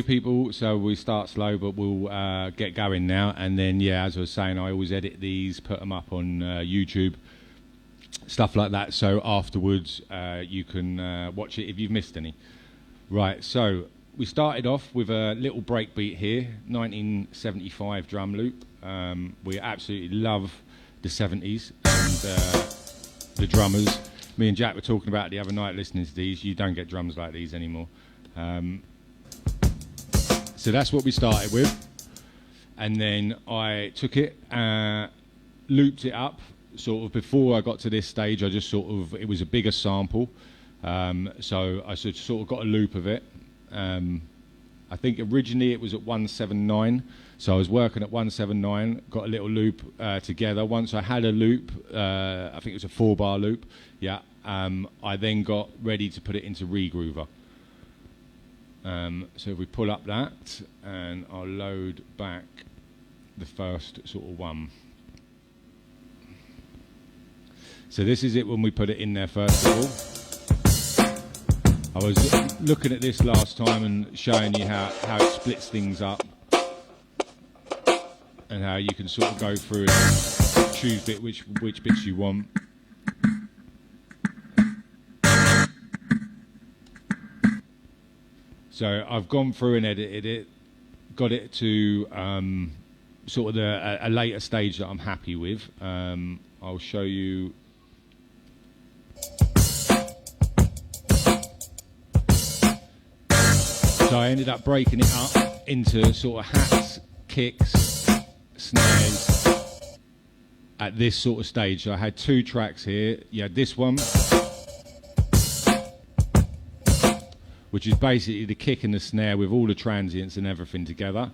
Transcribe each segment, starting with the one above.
few people, so we start slow, but we'll get going now. And then, yeah, as I was saying, I always edit these, put them up on YouTube, stuff like that. So afterwards, you can watch it if you've missed any. Right, so we started off with a little breakbeat here, 1975 drum loop. We absolutely love the 70s and the drummers. Me and Jack were talking about it the other night listening to these. You don't get drums like these anymore. So that's what we started with. And then I took it, looped it up. Sort of before I got to this stage, I just sort of, it was a bigger sample. So I sort of got a loop of it. I think originally it was at 179. So I was working at 179, got a little loop together. Once I had a loop, I think it was a 4-bar loop, yeah. I then got ready to put it into regroover. So if we pull up that, and I'll load back the first sort of one. So this is it when we put it in there first of all. I was looking at this last time and showing you how it splits things up and how you can sort of go through and choose which bits you want. So I've gone through and edited it, got it to sort of a later stage that I'm happy with. I'll show you. So I ended up breaking it up into sort of hats, kicks, snares at this sort of stage. So I had 2 tracks here. You had this one, which is basically the kick and the snare with all the transients and everything together,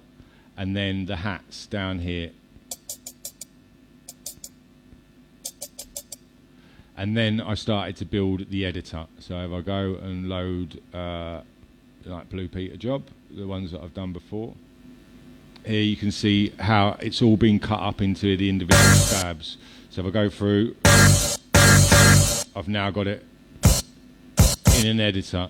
and then the hats down here. And then I started to build the editor. So if I go and load like Blue Peter job, the ones that I've done before, here you can see how it's all been cut up into the individual tabs. So if I go through, I've now got it in an editor.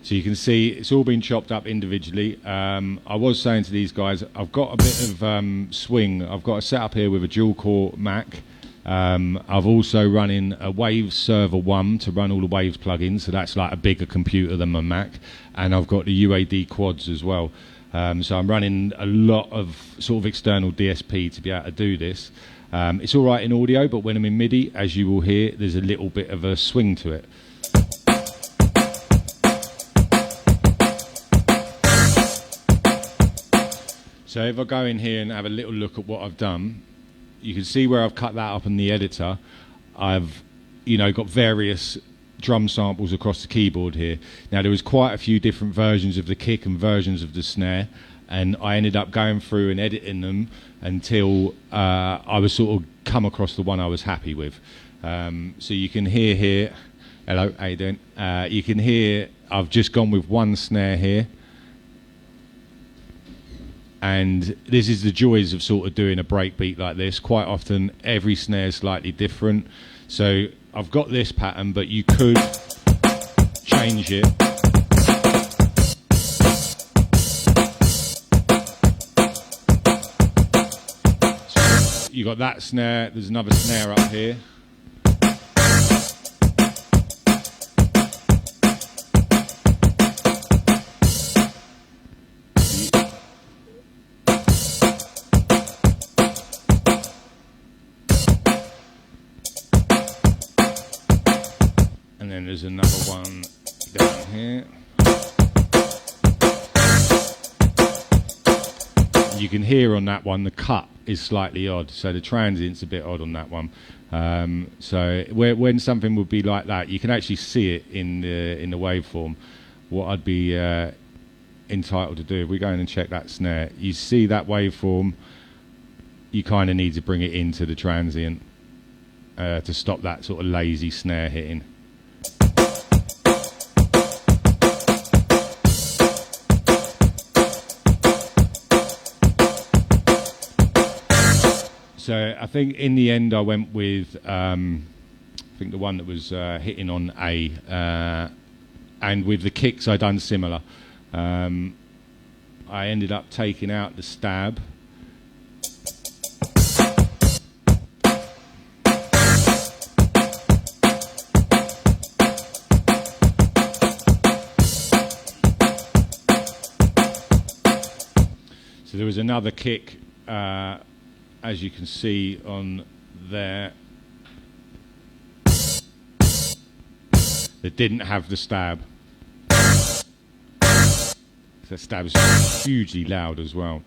So you can see it's all been chopped up individually. I was saying to these guys, I've got a bit of swing. I've got a setup here with a dual core Mac. I've also running a Waves Server 1 to run all the Waves plugins, so that's like a bigger computer than my Mac. And I've got the UAD quads as well. So I'm running a lot of sort of external DSP to be able to do this. It's all right in audio, but when I'm in MIDI, as you will hear, there's a little bit of a swing to it. So if I go in here and have a little look at what I've done, you can see where I've cut that up in the editor. I've, got various drum samples across the keyboard here. Now there was quite a few different versions of the kick and versions of the snare, and I ended up going through and editing them until I was sort of come across the one I was happy with. So you can hear here, hello, how you doing? You can hear I've just gone with one snare here. And this is the joys of sort of doing a breakbeat like this. Quite often, every snare is slightly different. So I've got this pattern, but you could change it. So you got that snare. There's another snare up here. There's another one down here. You can hear on that one the cut is slightly odd, so the transient's a bit odd on that one. So when something would be like that, you can actually see it in the waveform. What I'd be entitled to do, if we go in and check that snare, you see that waveform. You kind of need to bring it into the transient to stop that sort of lazy snare hitting. So I think in the end I went with I think the one that was hitting on A. And with the kicks, I done similar. I ended up taking out the stab. So there was another kick, as you can see on there, that didn't have the stab. The stab is hugely loud as well.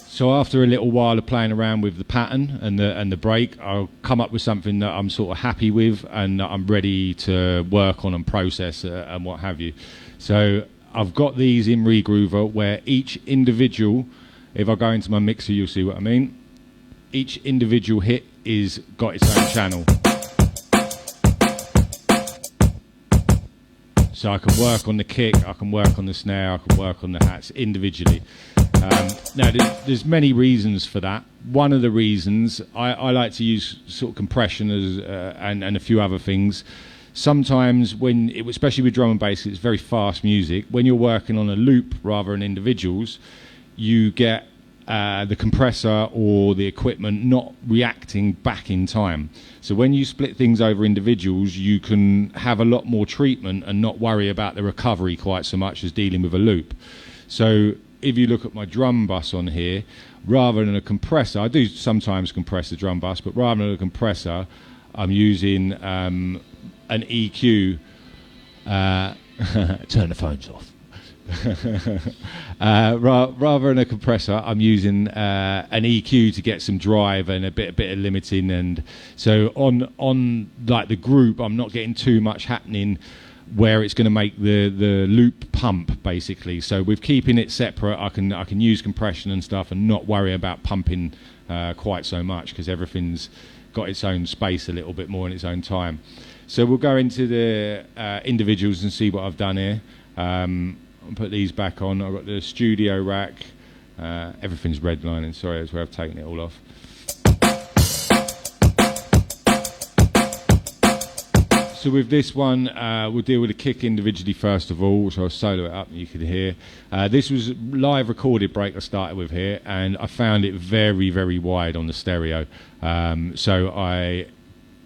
So after a little while of playing around with the pattern and the break, I'll come up with something that I'm sort of happy with and that I'm ready to work on and process and what have you. So I've got these in Regroover where each individual, if I go into my mixer, you'll see what I mean. Each individual hit is got its own channel. So I can work on the kick, I can work on the snare, I can work on the hats individually. Now, there's many reasons for that. One of the reasons, I like to use sort of compression as, and a few other things. Sometimes, especially with drum and bass, it's very fast music. When you're working on a loop rather than individuals, you get the compressor or the equipment not reacting back in time. So when you split things over individuals, you can have a lot more treatment and not worry about the recovery quite so much as dealing with a loop. So if you look at my drum bus on here, rather than a compressor, I do sometimes compress the drum bus, but rather than a compressor, I'm using an EQ. Turn the phones off. Rather than a compressor, I'm using an EQ to get some drive and a bit of limiting, and so on like the group, I'm not getting too much happening where it's going to make the loop pump basically. So with keeping it separate, I can use compression and stuff and not worry about pumping quite so much because everything's got its own space a little bit more in its own time. So we'll go into the individuals and see what I've done here. I'll put these back on. I've got the studio rack. Everything's redlining. Sorry, that's where I've taken it all off. So with this one, we'll deal with the kick individually first of all, so I'll solo it up and you can hear. This was a live recorded break I started with here, and I found it very, very wide on the stereo. So I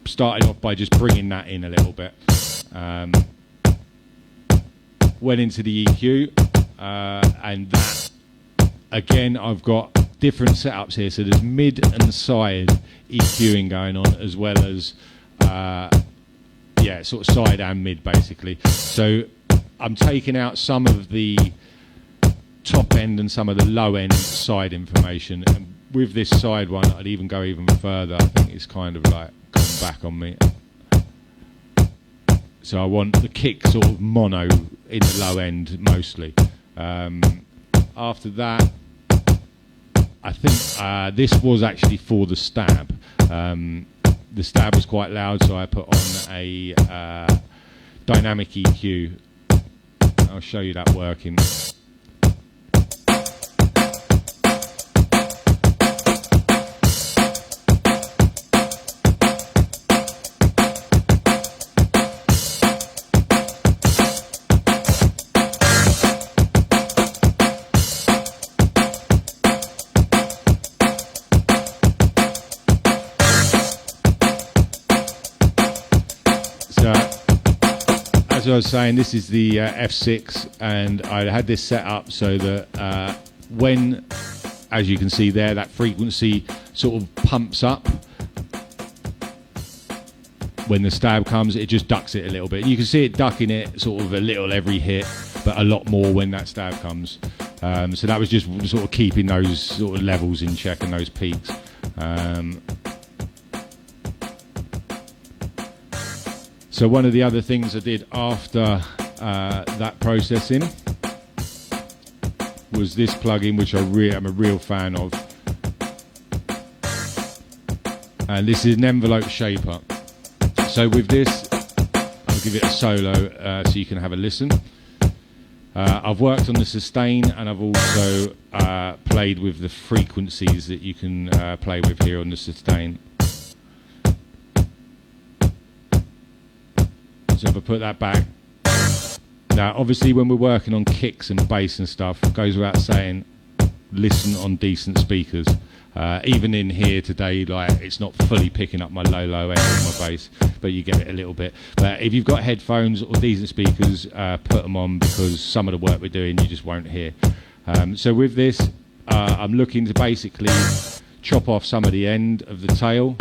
started off by just bringing that in a little bit. Went into the EQ, and that, again, I've got different setups here. So there's mid and side EQing going on, as well as sort of side and mid basically. So I'm taking out some of the top end and some of the low end side information, and with this side one I'd even go even further. I think it's kind of like gone back on me. So I want the kick sort of mono in the low end mostly. After that, I think this was actually for the stab. The stab was quite loud, so I put on a dynamic EQ. I'll show you that working. As I was saying, this is the F6, and I had this set up so that when, as you can see there, that frequency sort of pumps up when the stab comes, it just ducks it a little bit. You can see it ducking it sort of a little every hit, but a lot more when that stab comes. So that was just sort of keeping those sort of levels in check and those peaks. So one of the other things I did after that processing was this plugin, which I'm a real fan of. And this is an envelope shaper. So with this, I'll give it a solo so you can have a listen. I've worked on the sustain, and I've also played with the frequencies that you can play with here on the sustain. So if I put that back, now obviously when we're working on kicks and bass and stuff, it goes without saying, listen on decent speakers. Even in here today, like, it's not fully picking up my low end of my bass, but you get it a little bit. But if you've got headphones or decent speakers, put them on, because some of the work we're doing you just won't hear. So with this, I'm looking to basically chop off some of the end of the tail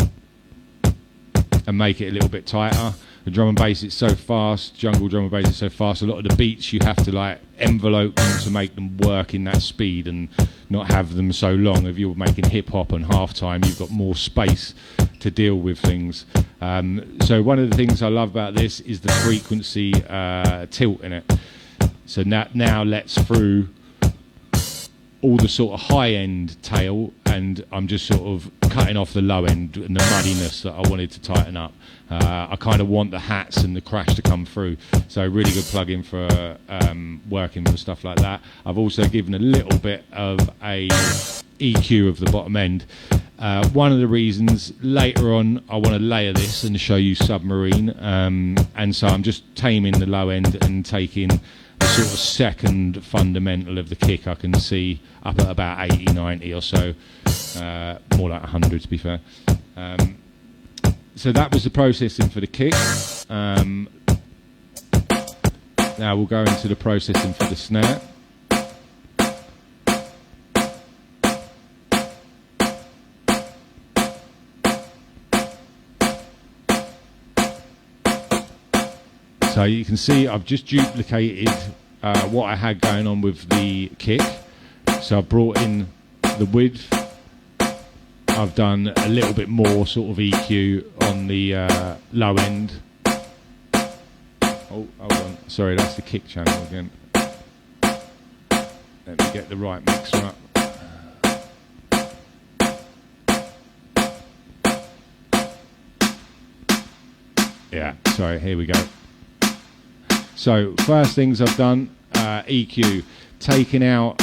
and make it a little bit tighter. The drum and bass, it's so fast, jungle drum and bass is so fast, a lot of the beats you have to like envelope them to make them work in that speed and not have them so long. If you're making hip hop and halftime, you've got more space to deal with things. So one of the things I love about this is the frequency tilt in it. So now lets through all the sort of high end tail, and I'm just sort of cutting off the low end and the muddiness that I wanted to tighten up. I kind of want the hats and the crash to come through, so really good plug-in for working with stuff like that. I've also given a little bit of a EQ of the bottom end. One of the reasons later on I want to layer this and show you submarine, and so I'm just taming the low end and taking the sort of second fundamental of the kick I can see up at about 80, 90 or so, more like 100 to be fair. So that was the processing for the kick. Now we'll go into the processing for the snare. So you can see I've just duplicated what I had going on with the kick. So I've brought in the width. I've done a little bit more sort of EQ on the low end. Oh, hold on. Sorry, that's the kick channel again. Let me get the right mixer up. Yeah, sorry, here we go. So first things I've done, EQ, taking out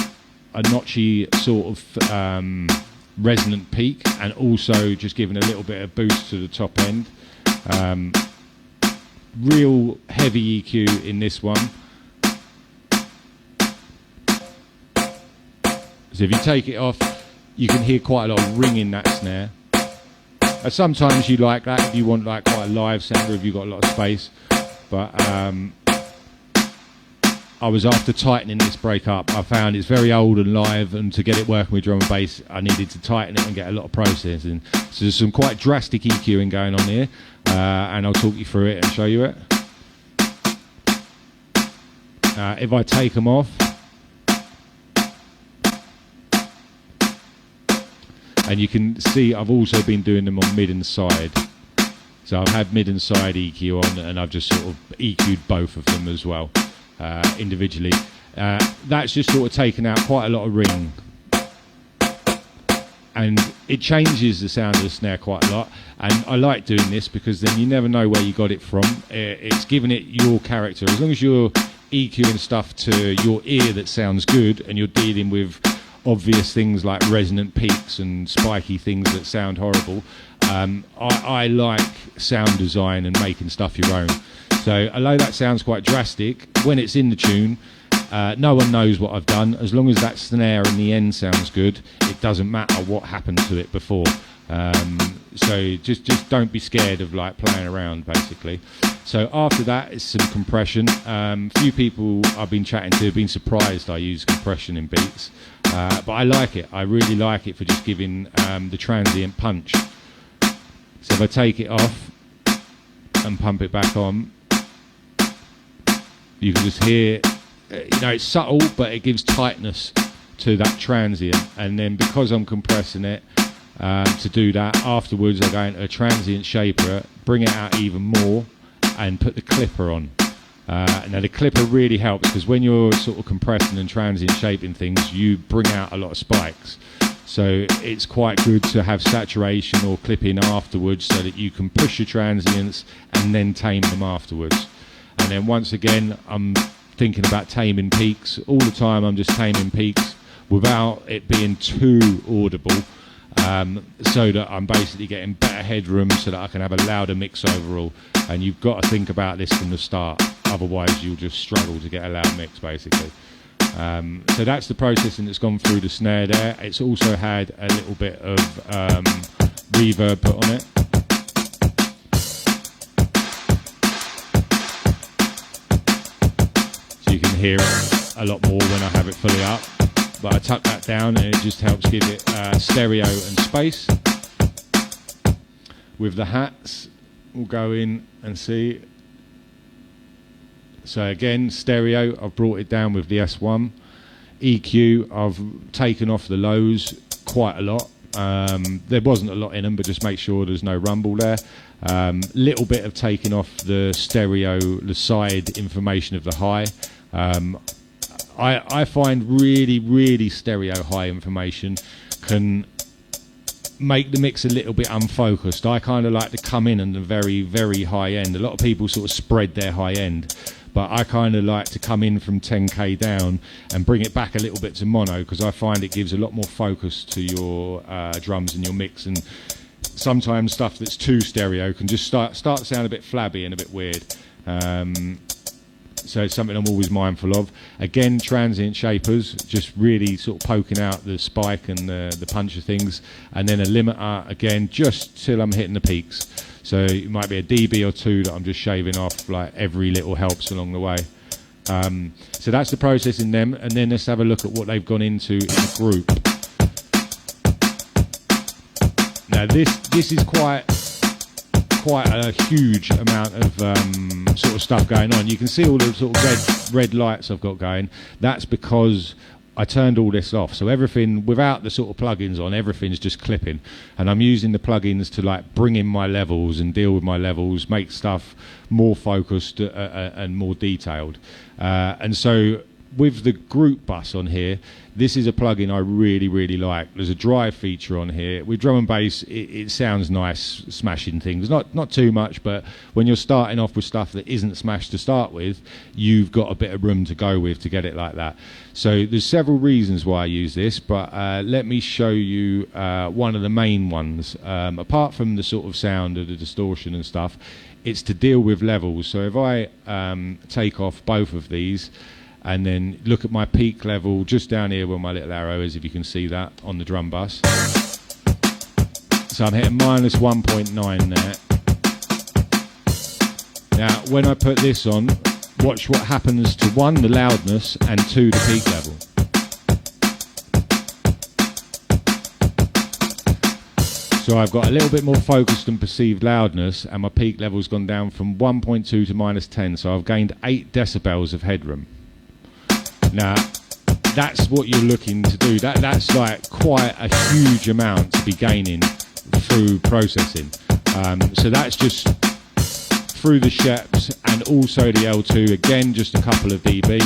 a notchy sort of resonant peak, and also just giving a little bit of boost to the top end. Real heavy EQ in this one. So if you take it off, you can hear quite a lot of ring in that snare. Sometimes you like that if you want like quite a live sound, or if you've got a lot of space. But I was after tightening this break up. I found it's very old and live, and to get it working with drum and bass, I needed to tighten it and get a lot of processing. So there's some quite drastic EQing going on here, and I'll talk you through it and show you it. If I take them off, and you can see I've also been doing them on mid and side. So I've had mid and side EQ on, and I've just sort of EQ'd both of them as well. Individually, that's just sort of taken out quite a lot of ring, and it changes the sound of the snare quite a lot. And I like doing this because then you never know where you got it from. It's giving it your character. As long as you're EQing stuff to your ear that sounds good, and you're dealing with obvious things like resonant peaks and spiky things that sound horrible, I like sound design and making stuff your own. So although that sounds quite drastic, when it's in the tune, no one knows what I've done. As long as that snare in the end sounds good, it doesn't matter what happened to it before. So just don't be scared of like playing around, basically. So after that is some compression. Few people I've been chatting to have been surprised I use compression in beats, but I like it. I really like it for just giving the transient punch. So if I take it off and pump it back on, you can just hear, it's subtle, but it gives tightness to that transient. And then because I'm compressing it, to do that, afterwards I go into a transient shaper, bring it out even more, and put the clipper on. Now the clipper really helps, because when you're sort of compressing and transient shaping things, you bring out a lot of spikes. So it's quite good to have saturation or clipping afterwards, so that you can push your transients and then tame them afterwards. And then once again, I'm thinking about taming peaks. All the time I'm just taming peaks without it being too audible, so that I'm basically getting better headroom so that I can have a louder mix overall. And you've got to think about this from the start, otherwise you'll just struggle to get a loud mix basically. So that's the processing that's gone through the snare there. It's also had a little bit of reverb put on it. So you can hear it a lot more when I have it fully up. But I tuck that down and it just helps give it stereo and space. With the hats, we'll go in and see. So again, stereo, I've brought it down with the S1. EQ, I've taken off the lows quite a lot. There wasn't a lot in them, but just make sure there's no rumble there. Little bit of taking off the stereo, the side information of the high. I find really stereo high information can make the mix a little bit unfocused. I kind of like to come in on the very high end. A lot of people sort of spread their high end, but I kind of like to come in from 10k down and bring it back a little bit to mono, because I find it gives a lot more focus to your drums and your mix. And sometimes stuff that's too stereo can just start to sound a bit flabby and a bit weird. So it's something I'm always mindful of. Again, transient shapers, just really sort of poking out the spike and the punch of things. And then a limiter, again, just till I'm hitting the peaks. So it might be a dB or two that I'm just shaving off, like every little helps along the way. So that's the process in them. And then let's have a look at what they've gone into in the group. Now this is quite a huge amount of sort of stuff going on. You can see all the sort of red lights I've got going. That's because I turned all this off. So everything, without the sort of plugins on, everything's just clipping. And I'm using the plugins to like bring in my levels and deal with my levels, make stuff more focused and more detailed. And so with the group bus on here, this is a plugin I really like. There's a drive feature on here. With drum and bass, it sounds nice, smashing things. Not too much, but when you're starting off with stuff that isn't smashed to start with, you've got a bit of room to go with to get it like that. So there's several reasons why I use this, but let me show you one of the main ones. Apart from the sort of sound of the distortion and stuff, it's to deal with levels. So if I take off both of these, and then look at my peak level just down here where my little arrow is, if you can see that on the drum bus. So I'm hitting minus 1.9 there. Now, when I put this on, watch what happens to 1, the loudness, and 2, the peak level. So I've got a little bit more focused and perceived loudness, and my peak level's gone down from 1.2 to minus 10, so I've gained 8 decibels of headroom. Now, that's what you're looking to do. That's like quite a huge amount to be gaining through processing. So that's just through the Sheps and also the L2. Again, just a couple of dB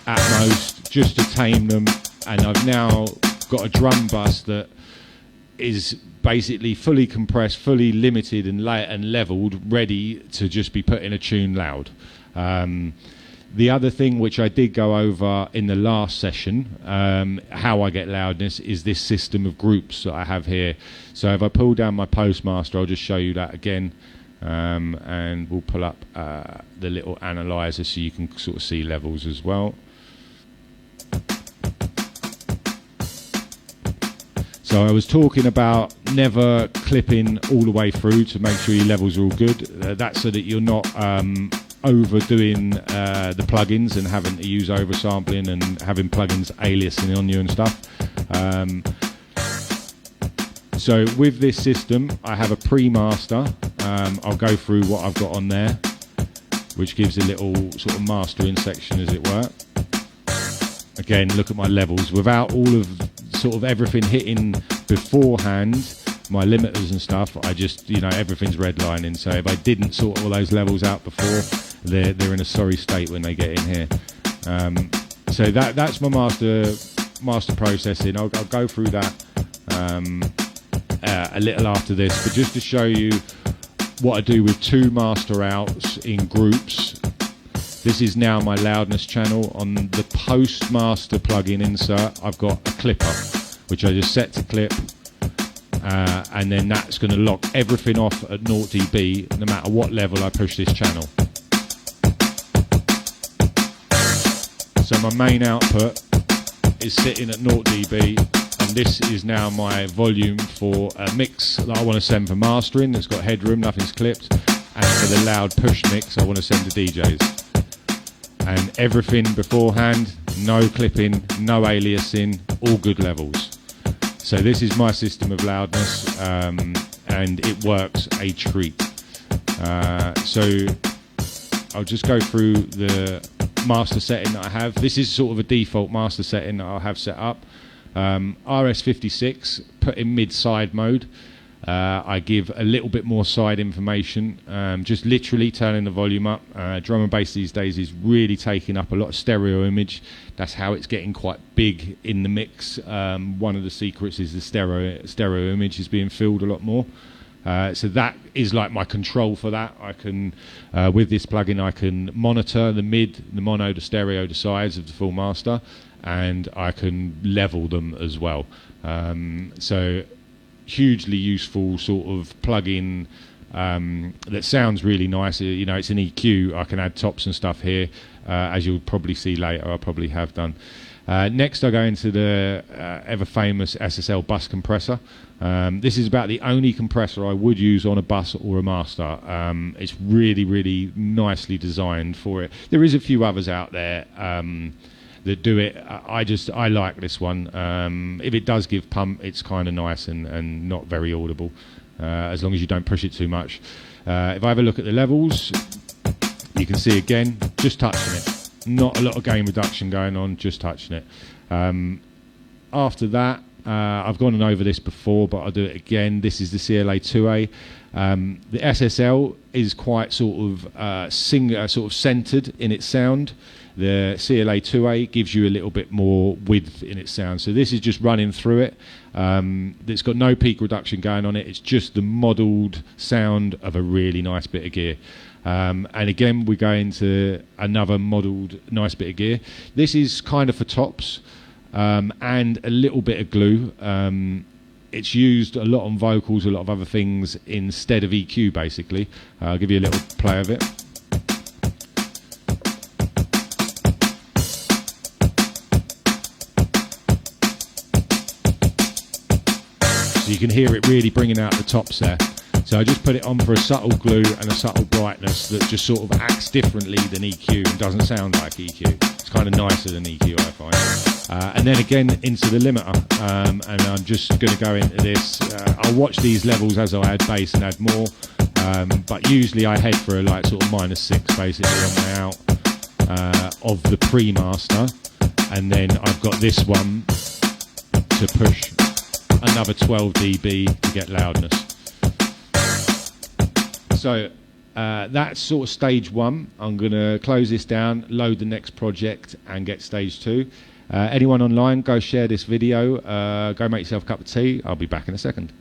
at most, just to tame them. And I've now got a drum bus that is basically fully compressed, fully limited and leveled, ready to just be put in a tune loud. The other thing which I did go over in the last session, how I get loudness, is this system of groups that I have here. So if I pull down my Postmaster, I'll just show you that again, and we'll pull up the little analyzer so you can sort of see levels as well. So I was talking about never clipping all the way through to make sure your levels are all good. That's so that you're not overdoing the plugins and having to use oversampling and having plugins aliasing on you and stuff. So with this system, I have a pre-master. I'll go through what I've got on there, which gives a little sort of mastering section, as it were. Again, look at my levels without all of sort of everything hitting beforehand. My limiters and stuff, I just, everything's redlining. So if I didn't sort all those levels out before, they're in a sorry state when they get in here. So that's my master processing. I'll go through that a little after this, but just to show you what I do with 2 master outs in groups. This is now my loudness channel. On the post-master plugin insert, I've got a clipper, which I just set to clip, and then that's going to lock everything off at 0 dB, no matter what level I push this channel. So my main output is sitting at 0 dB, and this is now my volume for a mix that I want to send for mastering. That's got headroom, nothing's clipped, and for the loud push mix I want to send to DJs. And everything beforehand, no clipping, no aliasing, all good levels. So this is my system of loudness, and it works a treat. So I'll just go through the master setting that I have. This is sort of a default master setting that I'll have set up. RS56, put in mid-side mode. I give a little bit more side information, just literally turning the volume up. Drum and bass these days is really taking up a lot of stereo image. That's how it's getting quite big in the mix. One of the secrets is the stereo image is being filled a lot more. So that is like my control for that. I can, with this plugin, I can monitor the mid, the mono, the stereo, the sides of the full master, and I can level them as well. So hugely useful sort of plugin that sounds really nice. You know, it's an EQ. I can add tops and stuff here, as you'll probably see later. I probably have done. Next I go into the ever famous SSL bus compressor. This is about the only compressor I would use on a bus or a master. It's really, really nicely designed for it. There is a few others out there that do it. I like this one. If it does give pump, it's kind of nice and not very audible, as long as you don't push it too much. If I have a look at the levels, you can see again, just touching it. Not a lot of gain reduction going on, just touching it. After that, I've gone over this before, but I'll do it again. This is the CLA 2A. The SSL is quite sort of centered in its sound. The CLA 2A gives you a little bit more width in its sound. So this is just running through it. It's got no peak reduction going on it. It's just the modelled sound of a really nice bit of gear. And again, we go into another modelled nice bit of gear. This is kind of for tops and a little bit of glue. It's used a lot on vocals, a lot of other things instead of EQ, basically. I'll give you a little play of it. So you can hear it really bringing out the tops there. So I just put it on for a subtle glue and a subtle brightness that just sort of acts differently than EQ and doesn't sound like EQ. It's kind of nicer than EQ, I find. And then again into the limiter, and I'm just going to go into this. I'll watch these levels as I add bass and add more, but usually I head for a like sort of -6 basically on my out of the pre-master, and then I've got this one to push another 12 dB to get loudness. So that's sort of stage one. I'm going to close this down, load the next project and get stage two. Anyone online, go share this video, go make yourself a cup of tea. I'll be back in a second.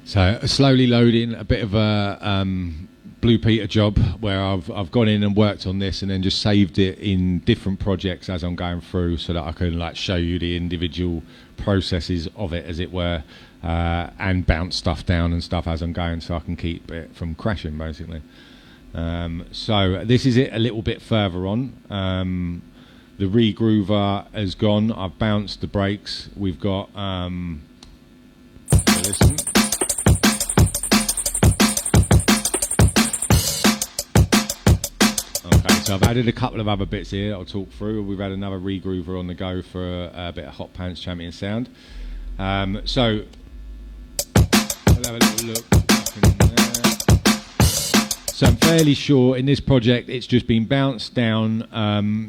So slowly loading a bit of a Blue Peter job where I've gone in and worked on this and then just saved it in different projects as I'm going through, so that I can like show you the individual processes of it, as it were, and bounce stuff down and stuff as I'm going, so I can keep it from crashing basically. So this is it a little bit further on. The regroover has gone. I've bounced the brakes. We've got listen. Okay, so I've added a couple of other bits here I'll talk through. We've had another regroover on the go for a bit of Hot Pants Champion Soundz. So I'll have a little look. So I'm fairly sure in this project it's just been bounced down.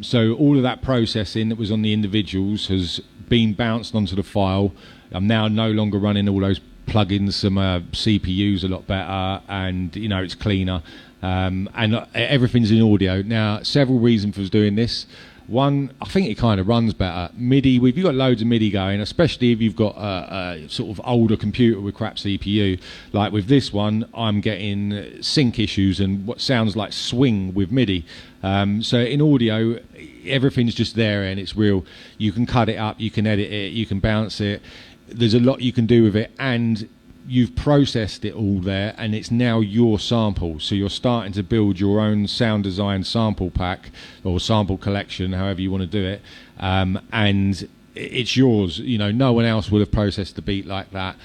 So all of that processing that was on the individuals has been bounced onto the file. I'm now no longer running all those plugins. Some CPU's a lot better, and you know it's cleaner. And everything's in audio. Now, several reasons for doing this. One, I think it kind of runs better. MIDI, if you've got loads of MIDI going, especially if you've got a sort of older computer with crap CPU, like with this one, I'm getting sync issues and what sounds like swing with MIDI. So in audio, everything's just there and it's real. You can cut it up, you can edit it, you can bounce it. There's a lot you can do with it, and you've processed it all there, and it's now your sample. So you're starting to build your own sound design sample pack or sample collection, however you want to do it, and it's yours. You know, no one else would have processed the beat like that.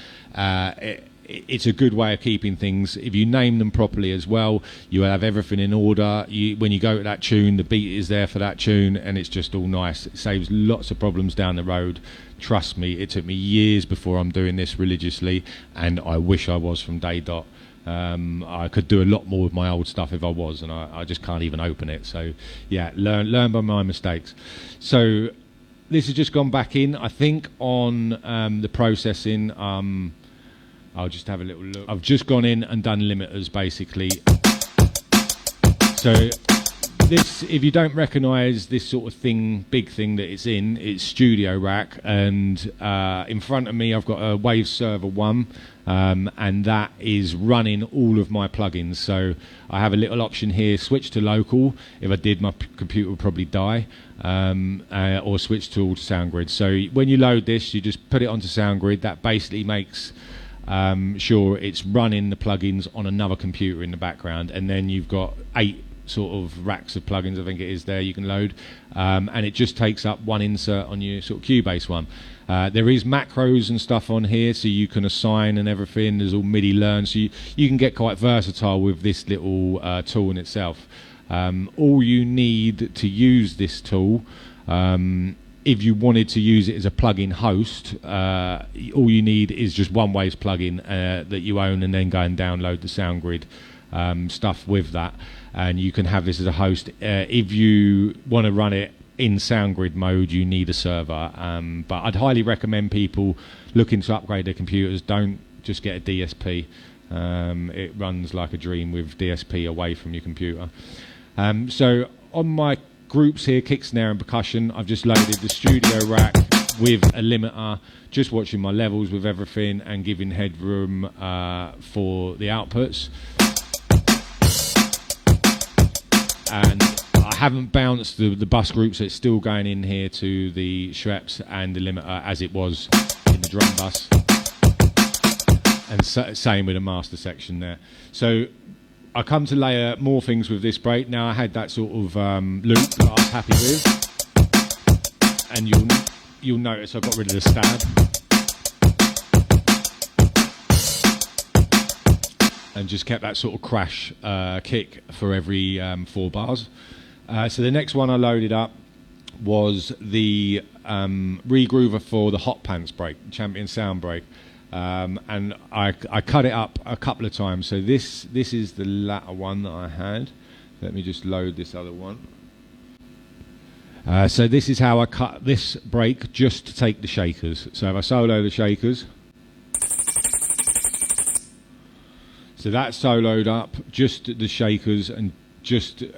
It's a good way of keeping things. If you name them properly as well, you have everything in order. When you go to that tune, the beat is there for that tune, and it's just all nice. It saves lots of problems down the road. Trust me, it took me years before I'm doing this religiously, and I wish I was from day dot. I could do a lot more with my old stuff if I was, and I just can't even open it. So yeah, learn by my mistakes. So this has just gone back in, I think, on the processing. I'll just have a little look. I've just gone in and done limiters basically. So this, if you don't recognise this sort of thing, big thing that it's in, it's Studio Rack, and in front of me I've got a Wave Server 1, and that is running all of my plugins. So I have a little option here, switch to local. If I did, my computer would probably die, or switch to SoundGrid. So when you load this, you just put it onto SoundGrid. That basically makes sure it's running the plugins on another computer in the background, and then you've got 8 sort of racks of plugins, I think it is, there you can load, and it just takes up one insert on your sort of Cubase one. There is macros and stuff on here, so you can assign and everything. There's all MIDI learn, so you can get quite versatile with this little tool in itself. All you need to use this tool, if you wanted to use it as a plugin host, all you need is just one Waves plugin that you own, and then go and download the SoundGrid stuff with that, and you can have this as a host. If you want to run it in SoundGrid mode, you need a server, but I'd highly recommend people looking to upgrade their computers don't just get a DSP. It runs like a dream with DSP away from your computer. So on my groups here, kick, snare and percussion, I've just loaded the Studio Rack with a limiter, just watching my levels with everything and giving headroom for the outputs. And I haven't bounced the bus group, so it's still going in here to the Schweppes and the limiter as it was in the drum bus, and same with the master section there. So I come to layer more things with this break. Now I had that sort of loop that I was happy with, and you'll notice I got rid of the stab, and just kept that sort of crash kick for every 4 bars. So the next one I loaded up was the regroover for the Hot Pants break, Champion Soundz break. And I cut it up a couple of times. So this is the latter one that I had. Let me just load this other one. So this is how I cut this break, just to take the shakers. So if I solo the shakers, so that's soloed up, just the shakers, and just it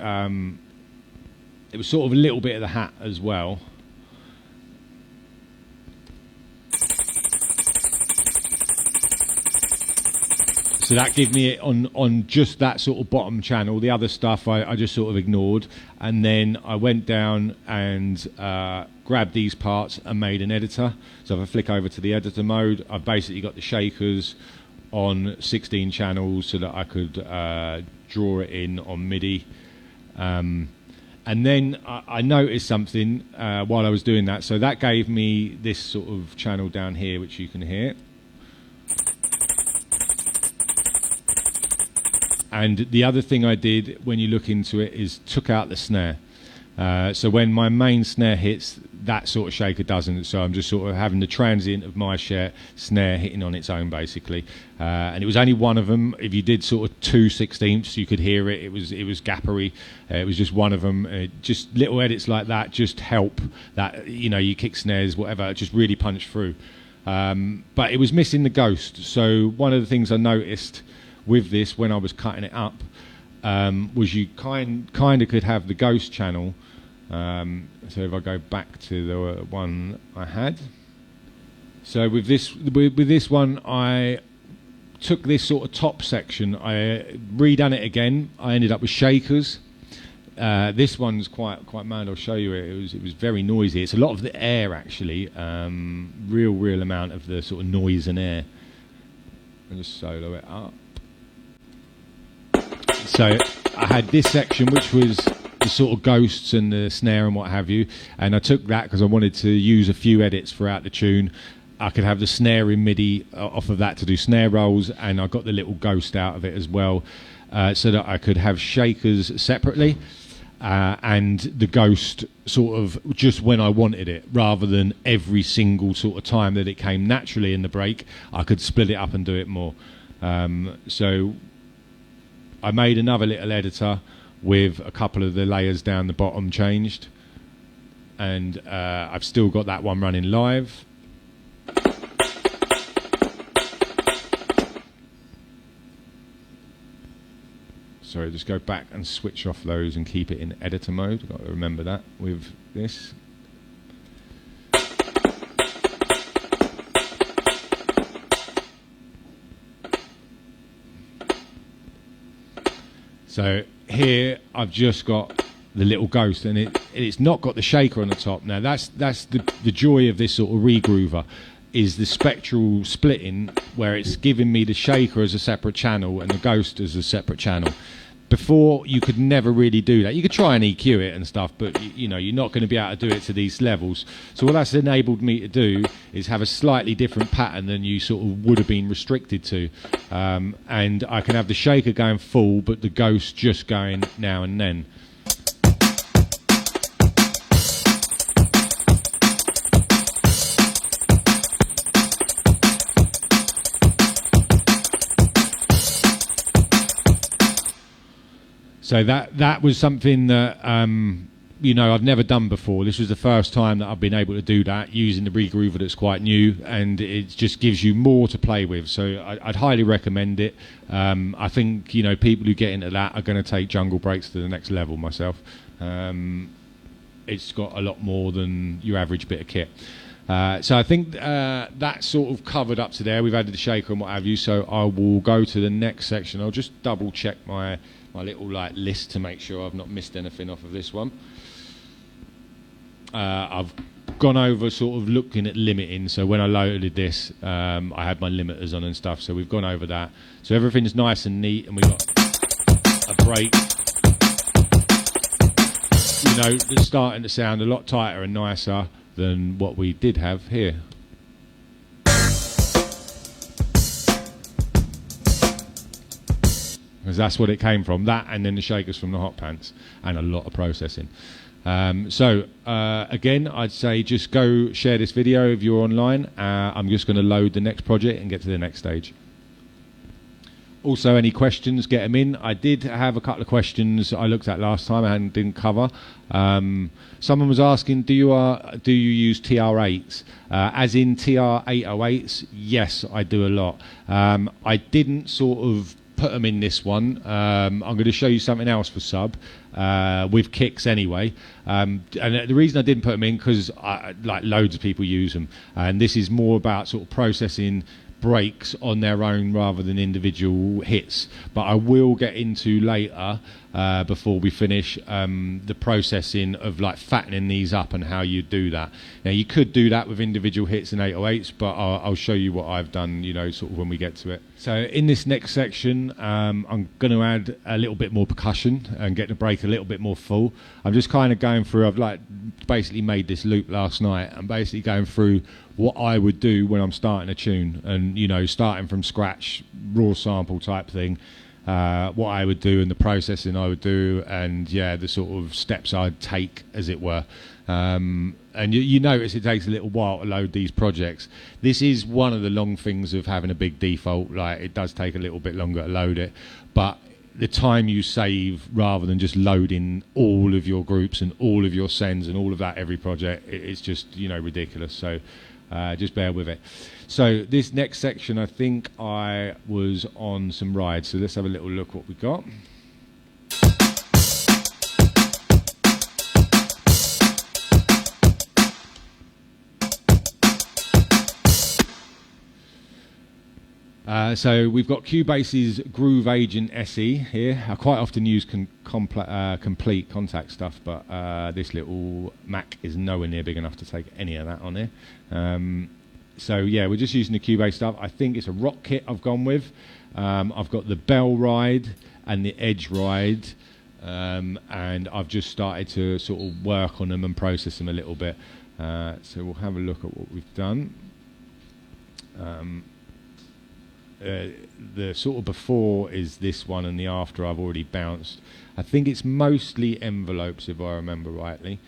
was sort of a little bit of the hat as well. So that gave me it on just that sort of bottom channel. The other stuff I just sort of ignored. And then I went down and grabbed these parts and made an editor. So if I flick over to the editor mode, I've basically got the shakers on 16 channels so that I could draw it in on MIDI. And then I noticed something while I was doing that. So that gave me this sort of channel down here, which you can hear. And the other thing I did when you look into it is took out the snare. So when my main snare hits, that sort of shaker doesn't. So I'm just sort of having the transient of my snare hitting on its own, basically. And it was only one of them. If you did sort of 2/16, you could hear it. It was gappery. It was just one of them. Just little edits like that just help that, you know, you kick snares, whatever, just really punch through. But it was missing the ghost. So one of the things I noticed with this when I was cutting it up was you kind of could have the ghost channel So if I go back to the one I had, so with this one, I took this sort of top section, I redone it again. I ended up with shakers. This one's quite mad. I'll show you it. It was very noisy. It's a lot of the air actually, real amount of the sort of noise and air. I'll just solo it up. So I had this section which was the sort of ghosts and the snare and what have you, and I took that because I wanted to use a few edits throughout the tune. I could have the snare in MIDI off of that to do snare rolls, and I got the little ghost out of it as well, so that I could have shakers separately and the ghost sort of just when I wanted it, rather than every single sort of time that it came naturally in the break. I could split it up and do it more. So I made another little editor with a couple of the layers down the bottom changed, and I've still got that one running live. Sorry, just go back and switch off those and keep it in editor mode. I've got to remember that with this. So here I've just got the little ghost, and it's not got the shaker on the top. Now that's the joy of this sort of regroover, is the spectral splitting, where it's giving me the shaker as a separate channel and the ghost as a separate channel. Before, you could never really do that. You could try and EQ it and stuff, but you know, you're not going to be able to do it to these levels. So what that's enabled me to do is have a slightly different pattern than you sort of would have been restricted to. And I can have the shaker going full, but the ghost just going now and then. So that was something that you know, I've never done before. This was the first time that I've been able to do that using the regroover that's quite new, and it just gives you more to play with. So I'd highly recommend it. I think, you know, people who get into that are going to take jungle breaks to the next level. Myself, it's got a lot more than your average bit of kit. So I think that's sort of covered up to there. We've added the shaker and what have you. So I will go to the next section. I'll just double check my little list to make sure I've not missed anything off of this one. I've gone over sort of looking at limiting. So when I loaded this, I had my limiters on and stuff. So we've gone over that. So everything's nice and neat, and we've got a break. You know, it's starting to sound a lot tighter and nicer than what we did have here. Because that's what it came from, that and then the shakers from the hot pants, and a lot of processing. So again, I'd say just go share this video if you're online. I'm just going to load the next project and get to the next stage. Also, any questions, get them in. I did have a couple of questions I looked at last time and didn't cover. Someone was asking, do you use TR8s? As in TR808s? Yes, I do a lot. I didn't sort of put them in this one. I'm going to show you something else for sub with kicks anyway, and the reason I didn't put them in, because like loads of people use them, and this is more about sort of processing breaks on their own rather than individual hits. But I will get into later, before we finish, the processing of like fattening these up and how you do that. Now you could do that with individual hits and 808s, but I'll show you what I've done, you know, sort of when we get to it. So in this next section, I'm going to add a little bit more percussion and get the break a little bit more full. I'm just kind of going through, I've like basically made this loop last night. I'm basically going through what I would do when I'm starting a tune, and you know, starting from scratch, raw sample type thing, what I would do and the processing I would do, and yeah, the sort of steps I'd take, as it were. And you notice it takes a little while to load these projects. This is one of the long things of having a big default. Like, it does take a little bit longer to load it, but the time you save rather than just loading all of your groups and all of your sends and all of that every project, it's just, you know, ridiculous. So just bear with it. So this next section, I think I was on some rides. So let's have a little look what we got. So we've got Cubase's Groove Agent SE here. I quite often use complete contact stuff, but this little Mac is nowhere near big enough to take any of that on here. So yeah, we're just using the Cubase stuff. I think it's a rock kit I've gone with. I've got the Bell Ride and the Edge Ride, and I've just started to sort of work on them and process them a little bit. So we'll have a look at what we've done. The sort of before is this one, and the after I've already bounced. I think it's mostly envelopes, if I remember rightly.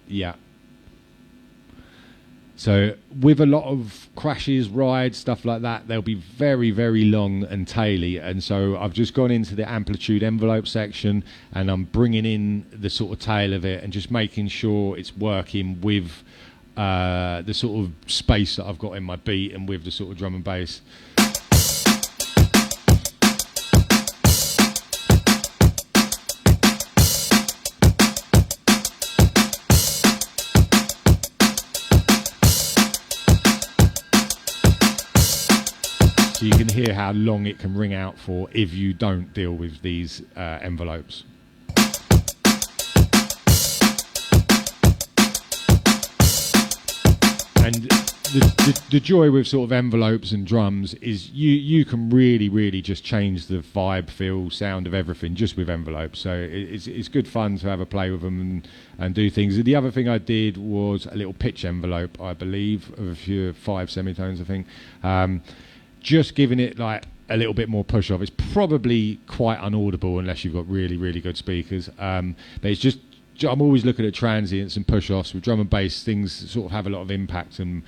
Yeah. So with a lot of crashes, rides, stuff like that, they'll be very, very long and taily. And so I've just gone into the amplitude envelope section, and I'm bringing in the sort of tail of it and just making sure it's working with the sort of space that I've got in my beat and with the sort of drum and bass. So you can hear how long it can ring out for if you don't deal with these envelopes. And the joy with sort of envelopes and drums is you can really just change the vibe, feel, sound of everything just with envelopes. So it's good fun to have a play with them and do things. The other thing I did was a little pitch envelope, I believe, of a few 5 semitones, I think. Just giving it like a little bit more push off. It's probably quite unaudible unless you've got really good speakers. But it's just, I'm always looking at transients and push-offs. With drum and bass, things sort of have a lot of impact and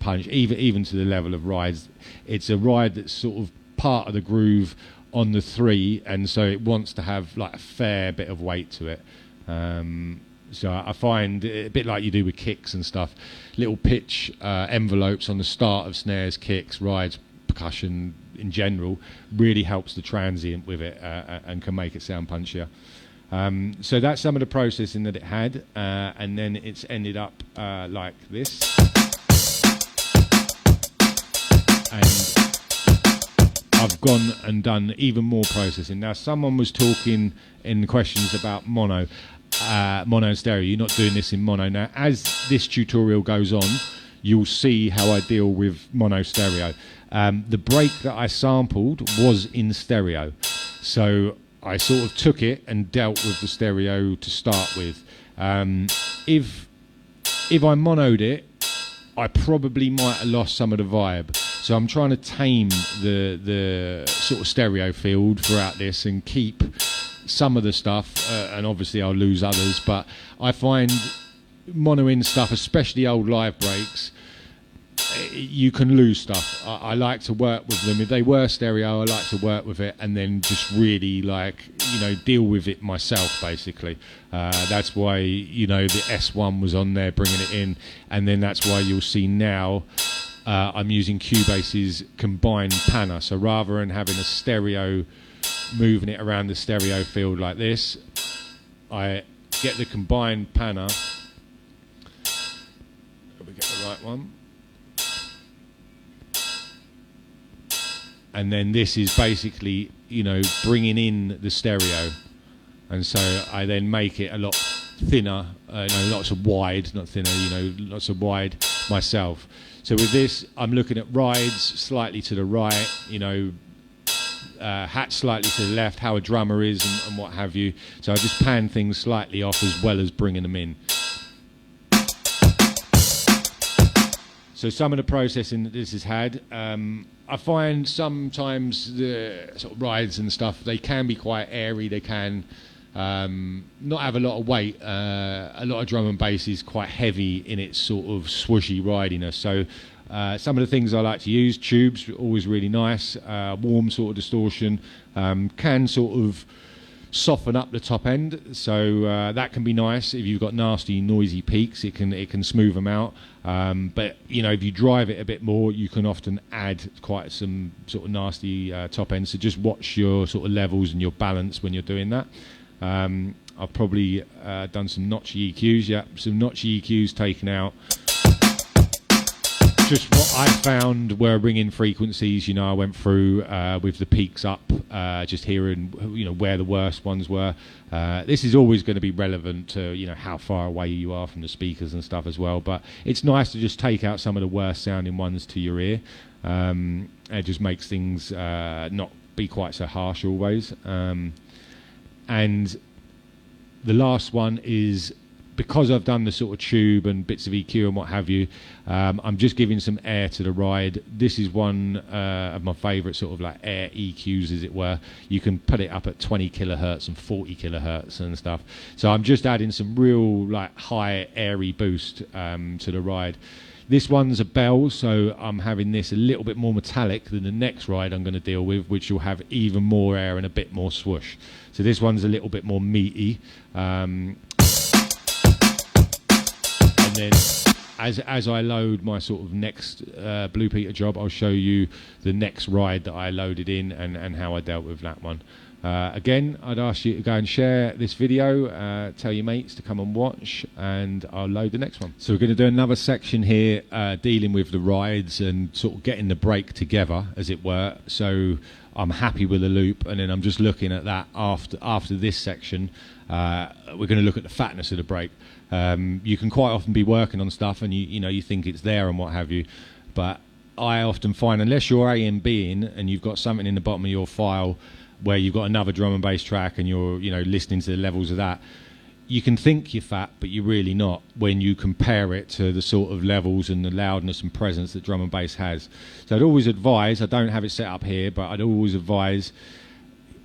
punch, even to the level of rides. It's a ride that's sort of part of the groove on the 3, and so it wants to have like a fair bit of weight to it. So I find, a bit like you do with kicks and stuff, little pitch envelopes on the start of snares, kicks, rides, percussion in general really helps the transient with it and can make it sound punchier. So that's some of the processing that it had, and then it's ended up like this. And I've gone and done even more processing. Now, someone was talking in the questions about mono and stereo. You're not doing this in mono. Now, as this tutorial goes on, you'll see how I deal with mono stereo. The break that I sampled was in stereo, so I sort of took it and dealt with the stereo to start with. If I monoed it, I probably might have lost some of the vibe. So I'm trying to tame the sort of stereo field throughout this and keep some of the stuff, and obviously I'll lose others, but I find monoing stuff, especially old live breaks, you can lose stuff. I like to work with them. If they were stereo, I like to work with it and then just really deal with it myself, basically. That's why, the S1 was on there bringing it in, and then that's why you'll see now I'm using Cubase's combined panner. So rather than having a stereo moving it around the stereo field like this, I get the combined panner. Let me get the right one. And then this is basically, bringing in the stereo. And so I then make it a lot thinner, lots of wide, not thinner, lots of wide myself. So with this, I'm looking at rides slightly to the right, hat slightly to the left, how a drummer is and what have you. So I just pan things slightly off as well as bringing them in. So some of the processing that this has had, I find sometimes the sort of rides and stuff, they can be quite airy, they can not have a lot of weight. A lot of drum and bass is quite heavy in its sort of swooshy ridiness. So some of the things I like to use, tubes, always really nice, warm sort of distortion, can sort of soften up the top end, so that can be nice. If you've got nasty noisy peaks, it can smooth them out, but if you drive it a bit more, you can often add quite some sort of nasty top end. So just watch your sort of levels and your balance when you're doing that. I've probably done some notch EQs, some notch EQs taken out. just what I found were ringing frequencies. You know, I went through with the peaks up, just hearing, you know, where the worst ones were. This is always going to be relevant to, you know, how far away you are from the speakers and stuff as well. But it's nice to just take out some of the worst sounding ones to your ear. It just makes things not be quite so harsh always. And the last one is, because I've done the sort of tube and bits of EQ and what have you, I'm just giving some air to the ride. This is one of my favourite sort of like air EQs, as it were. You can put it up at 20 kilohertz and 40 kilohertz and stuff. So I'm just adding some real like high airy boost to the ride. This one's a bell, so I'm having this a little bit more metallic than the next ride I'm going to deal with, which will have even more air and a bit more swoosh. So this one's a little bit more meaty. And then as I load my sort of next Blue Peter job, I'll show you the next ride that I loaded in and how I dealt with that one. Again, I'd ask you to go and share this video, tell your mates to come and watch, and I'll load the next one. So we're going to do another section here dealing with the rides and sort of getting the break together, as it were. So I'm happy with the loop, and then I'm just looking at that after this section. We're going to look at the fatness of the break. You can quite often be working on stuff and you think it's there and what have you, but I often find, unless you're A and Bing and you've got something in the bottom of your file where you've got another drum and bass track and you're listening to the levels of that, you can think you're fat, but you're really not when you compare it to the sort of levels and the loudness and presence that drum and bass has. So I'd always advise, I don't have it set up here, but I'd always advise,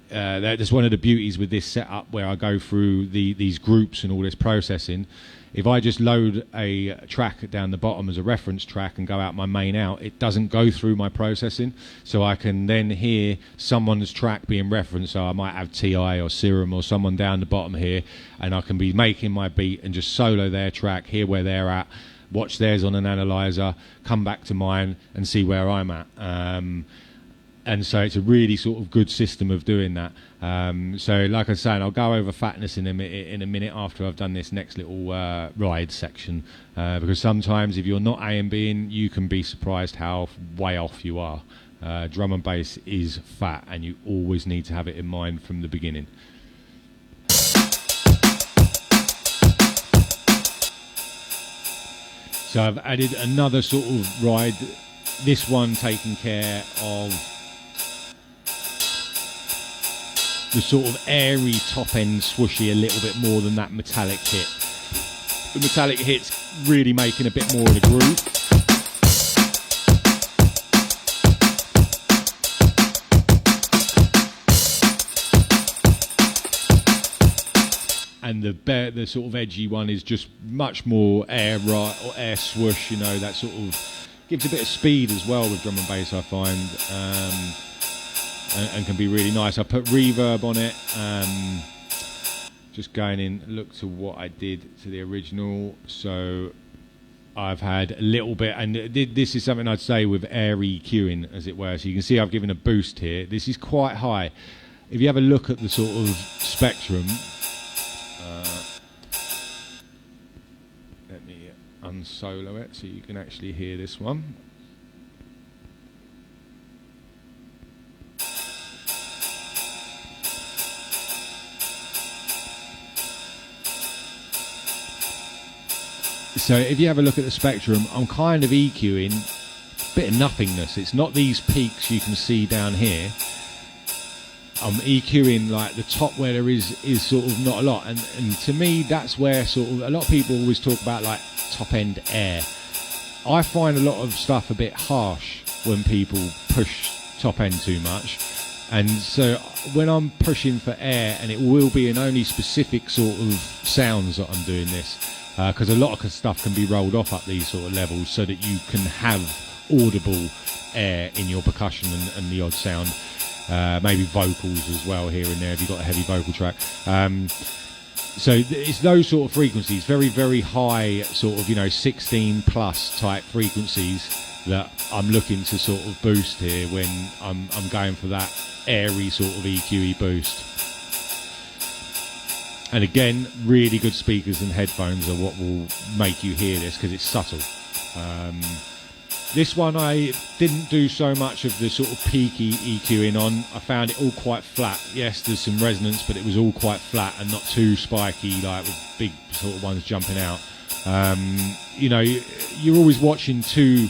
that's one of the beauties with this setup where I go through these groups and all this processing. If I just load a track down the bottom as a reference track and go out my main out, it doesn't go through my processing, so I can then hear someone's track being referenced. So I might have TI or Serum or someone down the bottom here, and I can be making my beat and just solo their track, hear where they're at, watch theirs on an analyzer, come back to mine and see where I'm at. And so it's a really sort of good system of doing that. So like I was saying, I'll go over fatness in a minute after I've done this next little ride section, because sometimes if you're not A and Bing, you can be surprised how way off you are. Drum and bass is fat, and you always need to have it in mind from the beginning. So I've added another sort of ride, this one taking care of the sort of airy top end swooshy a little bit more than that metallic hit. The metallic hit's really making a bit more of the groove. And the sort of edgy one is just much more air or air swoosh, that sort of gives a bit of speed as well with drum and bass, I find. And can be really nice. I put reverb on it, just going in, look to what I did to the original. So I've had a little bit, and this is something I'd say with air EQing, as it were. So you can see I've given a boost here. This is quite high. If you have a look at the sort of spectrum, let me unsolo it so you can actually hear this one. So if you have a look at the spectrum, I'm kind of EQing a bit of nothingness. It's not these peaks you can see down here. I'm EQing like the top where there is sort of not a lot. And to me, that's where sort of a lot of people always talk about like top end air. I find a lot of stuff a bit harsh when people push top end too much. And so when I'm pushing for air, and it will be in only specific sort of sounds that I'm doing this, because a lot of stuff can be rolled off at these sort of levels so that you can have audible air in your percussion and the odd sound, maybe vocals as well here and there if you've got a heavy vocal track. So it's those sort of frequencies, very, very high sort of, 16 plus type frequencies that I'm looking to sort of boost here when I'm going for that airy sort of EQE boost. And again, really good speakers and headphones are what will make you hear this, because it's subtle. This one I didn't do so much of the sort of peaky EQing on. I found it all quite flat. Yes, there's some resonance, but it was all quite flat and not too spiky, like with big sort of ones jumping out. You know, you're always watching two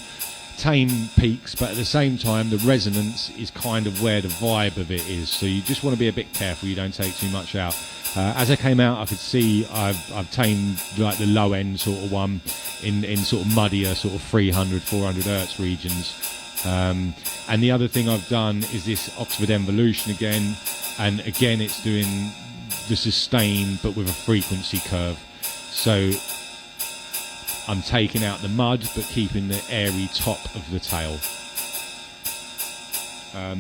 tame peaks, but at the same time the resonance is kind of where the vibe of it is, so you just want to be a bit careful you don't take too much out. As I came out, I could see I've tamed like the low end sort of one in sort of muddier sort of 300 400 hertz regions, and the other thing I've done is this Oxford Evolution again, and again it's doing the sustain but with a frequency curve, so I'm taking out the mud but keeping the airy top of the tail.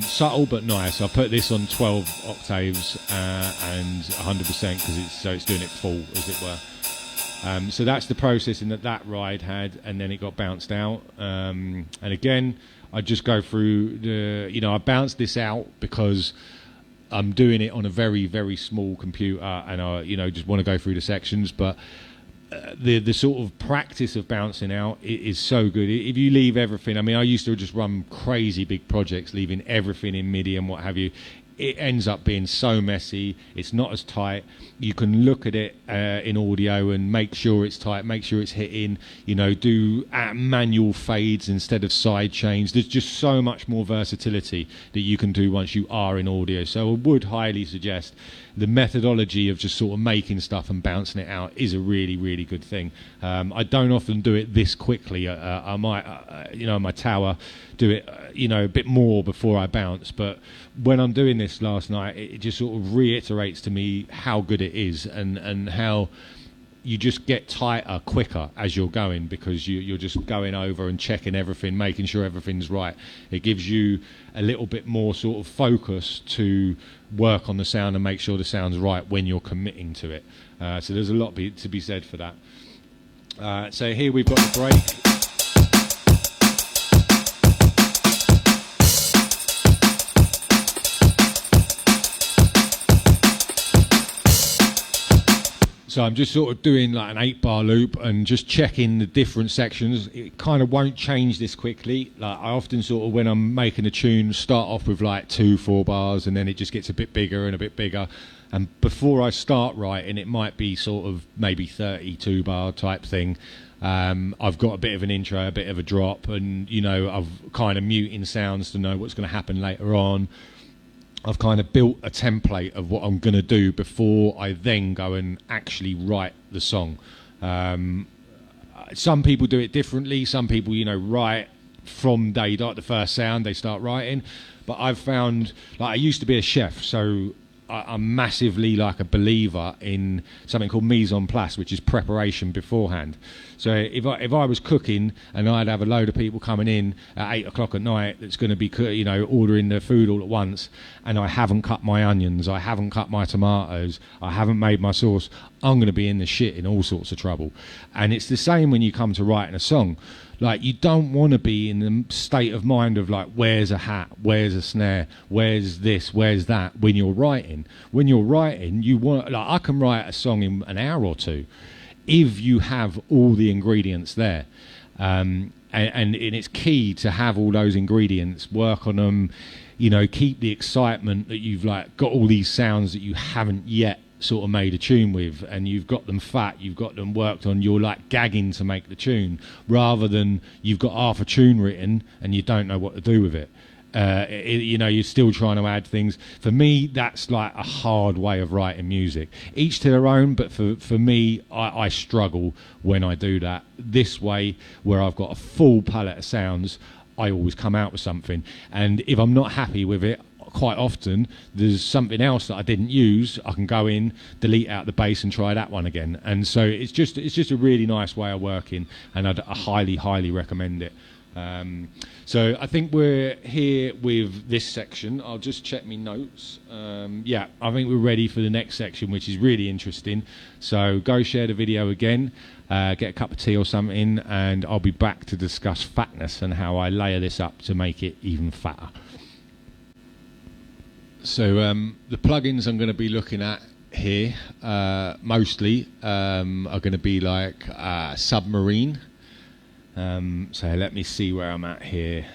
Subtle but nice. I put this on 12 octaves and 100% because it's doing it full, as it were. So that's the processing that ride had, and then it got bounced out. And again, I just go through I bounced this out because I'm doing it on a very, very small computer, and I just want to go through the sections, but the sort of practice of bouncing out is so good. If you leave everything, I mean, I used to just run crazy big projects, leaving everything in MIDI and what have you. It ends up being so messy. It's not as tight. You can look at it in audio and make sure it's tight, make sure it's hitting, do manual fades instead of side chains. There's just so much more versatility that you can do once you are in audio. So I would highly suggest the methodology of just sort of making stuff and bouncing it out is a really, really good thing. I don't often do it this quickly. I might, in my tower, do it, a bit more before I bounce. But when I'm doing this last night, it just sort of reiterates to me how good it is, and how you just get tighter quicker as you're going, because you're just going over and checking everything, making sure everything's right. It gives you a little bit more sort of focus to work on the sound and make sure the sound's right when you're committing to it. So there's a lot to be said for that. So here we've got the break. So I'm just sort of doing like an 8-bar loop and just checking the different sections. It kind of won't change this quickly. Like I often sort of, when I'm making a tune, start off with like 2-4 bars, and then it just gets a bit bigger and a bit bigger. And before I start writing, it might be sort of maybe 32 bar type thing. I've got a bit of an intro, a bit of a drop, and I've kind of muting sounds to know what's going to happen later on. I've kind of built a template of what I'm going to do before I then go and actually write the song. Some people do it differently. Some people, write from day dot, the first sound, they start writing. But I've found, like, I used to be a chef, so I'm massively like a believer in something called mise en place, which is preparation beforehand. So if I was cooking and I'd have a load of people coming in at 8 o'clock at night that's going to be ordering their food all at once, and I haven't cut my onions, I haven't cut my tomatoes, I haven't made my sauce, I'm going to be in the shit, in all sorts of trouble. And it's the same when you come to writing a song. Like, you don't want to be in the state of mind of like, where's a hat, where's a snare, where's this, where's that, when you're writing. When you're writing, you want, like, I can write a song in an hour or two if you have all the ingredients there. And it's key to have all those ingredients, work on them, keep the excitement that you've like got all these sounds that you haven't yet sort of made a tune with, and you've got them fat, you've got them worked on, you're like gagging to make the tune, rather than you've got half a tune written and you don't know what to do with it. You're still trying to add things. For me, that's like a hard way of writing music. Each to their own, but for me, I struggle when I do that. This way, where I've got a full palette of sounds, I always come out with something. And if I'm not happy with it, quite often there's something else that I didn't use. I can go in, delete out the bass, and try that one again. And so it's just a really nice way of working, and I highly recommend it. So I think we're here with this section. I'll just check my notes. Yeah, I think we're ready for the next section, which is really interesting. So go share the video again, get a cup of tea or something, and I'll be back to discuss fatness and how I layer this up to make it even fatter. So the plugins I'm going to be looking at here mostly are going to be like Submarine, So let me see where I'm at here.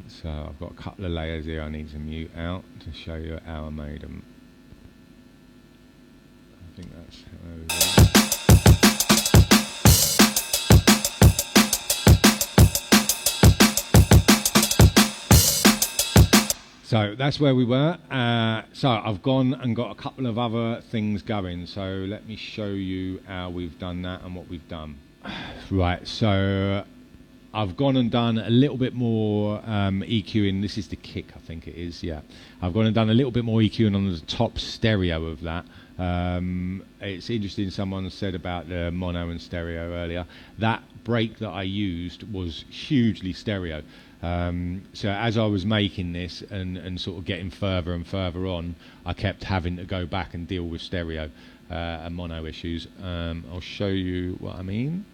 So I've got a couple of layers here I need to mute out to show you how I made them. I think that's how we go. So that's where we were. So I've gone and got a couple of other things going. So let me show you how we've done that and what we've done. Right, so I've gone and done a little bit more EQing. This is the kick, I think it is, yeah. I've gone and done a little bit more EQing on the top stereo of that. It's interesting, someone said about the mono and stereo earlier. That break that I used was hugely stereo. So as I was making this and sort of getting further and further on, I kept having to go back and deal with stereo and mono issues. I'll show you what I mean.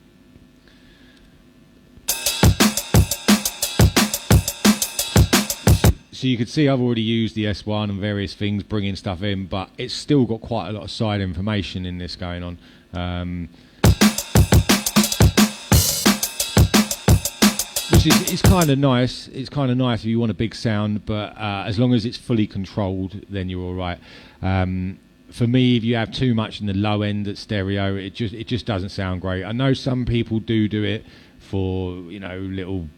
So you can see I've already used the S1 and various things, bringing stuff in, but it's still got quite a lot of side information in this going on. Which is kind of nice. It's kind of nice if you want a big sound, but as long as it's fully controlled, then you're all right. For me, if you have too much in the low end at stereo, it just doesn't sound great. I know some people do it for, you know, little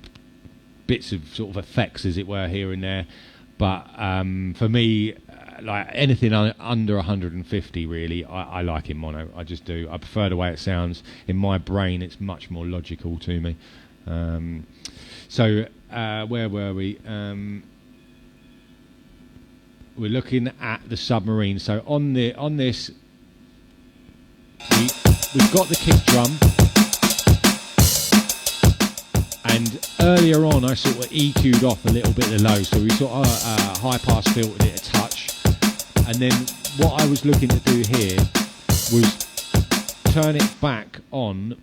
bits of sort of effects, as it were, here and there. But for me, like anything under 150, really, I like in mono. I just do. I prefer the way it sounds. In my brain, it's much more logical to me. So where were we? We're looking at the submarine. So on this, we've got the kick drum, and earlier on I sort of EQ'd off a little bit of the low, so we sort of high pass filtered it a touch, and then what I was looking to do here was turn it back on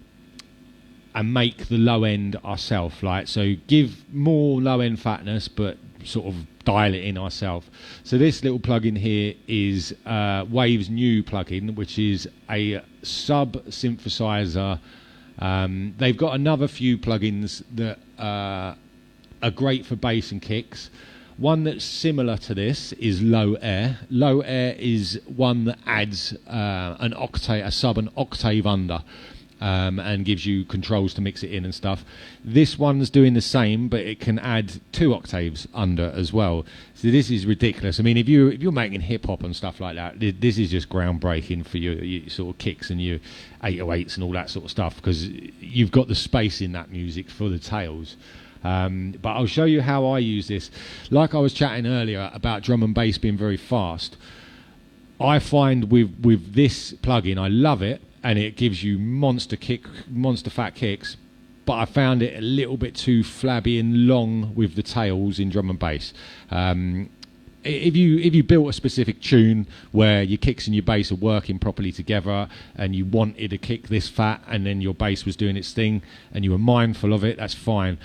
and make the low end ourselves, like, so give more low end fatness but sort of dial it in ourselves. So this little plugin here is Wave's new plugin, which is a sub synthesizer. They've got another few plugins that are great for bass and kicks. One that's similar to this is Low Air. Low Air is one that adds a sub an octave under. And gives you controls to mix it in and stuff. This one's doing the same, but it can add 2 octaves under as well. So this is ridiculous. I mean, if you're making hip hop and stuff like that, this is just groundbreaking for your sort of kicks and your 808s and all that sort of stuff, because you've got the space in that music for the tails. But I'll show you how I use this. Like I was chatting earlier about drum and bass being very fast, I find with this plugin, I love it, and it gives you monster fat kicks, but I found it a little bit too flabby and long with the tails in drum and bass. If you built a specific tune where your kicks and your bass are working properly together, and you wanted a kick this fat and then your bass was doing its thing and you were mindful of it, that's fine.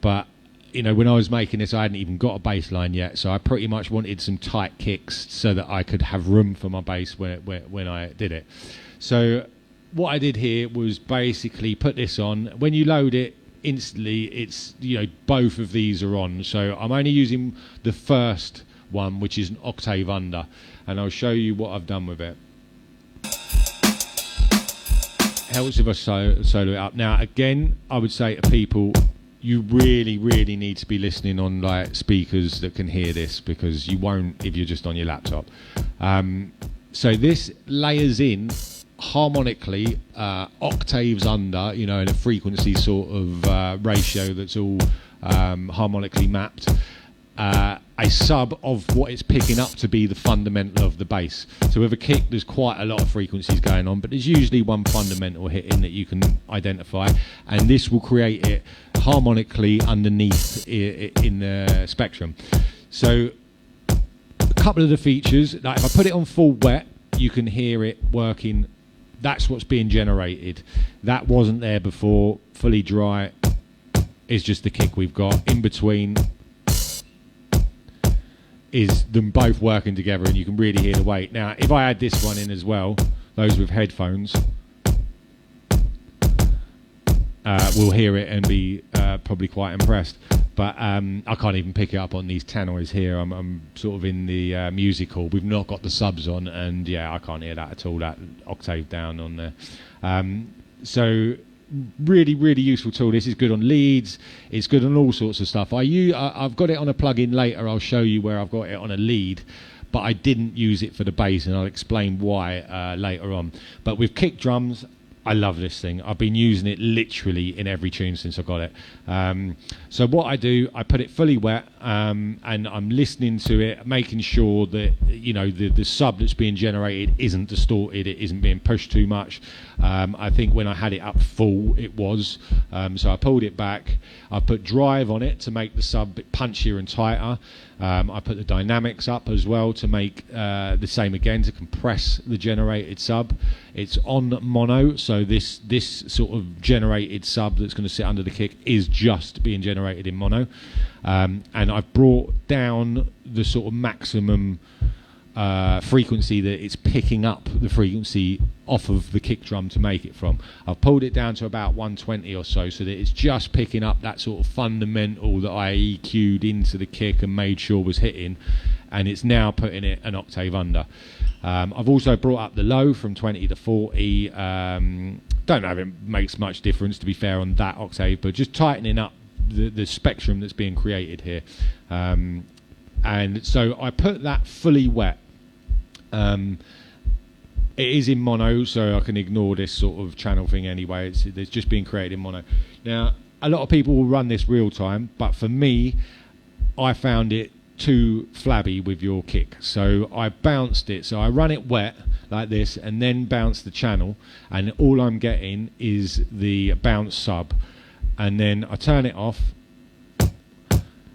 But you know, when I was making this, I hadn't even got a bass line yet, so I pretty much wanted some tight kicks so that I could have room for my bass when I did it. So what I did here was basically put this on. When you load it instantly, it's, you know, both of these are on. So I'm only using the first one, which is an octave under, and I'll show you what I've done with it. Helps if I solo it up. Now, again, I would say to people, you really, really need to be listening on like speakers that can hear this, because you won't if you're just on your laptop. So this layers in harmonically octaves under, you know, in a frequency sort of ratio that's all harmonically mapped, a sub of what it's picking up to be the fundamental of the bass. So with a kick, there's quite a lot of frequencies going on, but there's usually one fundamental hitting that you can identify, and this will create it harmonically underneath in the spectrum. So a couple of the features, like if I put it on full wet, you can hear it working. That's what's being generated. That wasn't there before. Fully dry is just the kick we've got. In between is them both working together, and you can really hear the weight. Now, if I add this one in as well, those with headphones, will hear it and be probably quite impressed. But I can't even pick it up on these tannoys here. I'm sort of in the Musichall. We've not got the subs on, and yeah, I can't hear that at all, that octave down on there. So really, really useful tool. This is good on leads. It's good on all sorts of stuff. I've got it on a plug-in later. I'll show you where I've got it on a lead, but I didn't use it for the bass, and I'll explain why later on. But with kick drums, I love this thing. I've been using it literally in every tune since I got it. So what I do, I put it fully wet, and I'm listening to it, making sure that the sub that's being generated isn't distorted, it isn't being pushed too much. I think when I had it up full, it was. So I pulled it back. I put drive on it to make the sub a bit punchier and tighter. I put the dynamics up as well to make the same again, to compress the generated sub. It's on mono, so this sort of generated sub that's going to sit under the kick is just being generated in mono. And I've brought down the sort of maximum frequency that it's picking up the frequency off of the kick drum to make it from. I've pulled it down to about 120 or so that it's just picking up that sort of fundamental that I EQ'd into the kick and made sure was hitting, and it's now putting it an octave under. I've also brought up the low from 20 to 40. Don't know if it makes much difference, to be fair, on that octave, but just tightening up the spectrum that's being created here. And so I put that fully wet. It is in mono, so I can ignore this sort of channel thing anyway. It's just being created in mono. Now, a lot of people will run this real time, but for me, I found it too flabby with your kick. So I bounced it. So I run it wet like this and then bounce the channel, and all I'm getting is the bounce sub. And then I turn it off,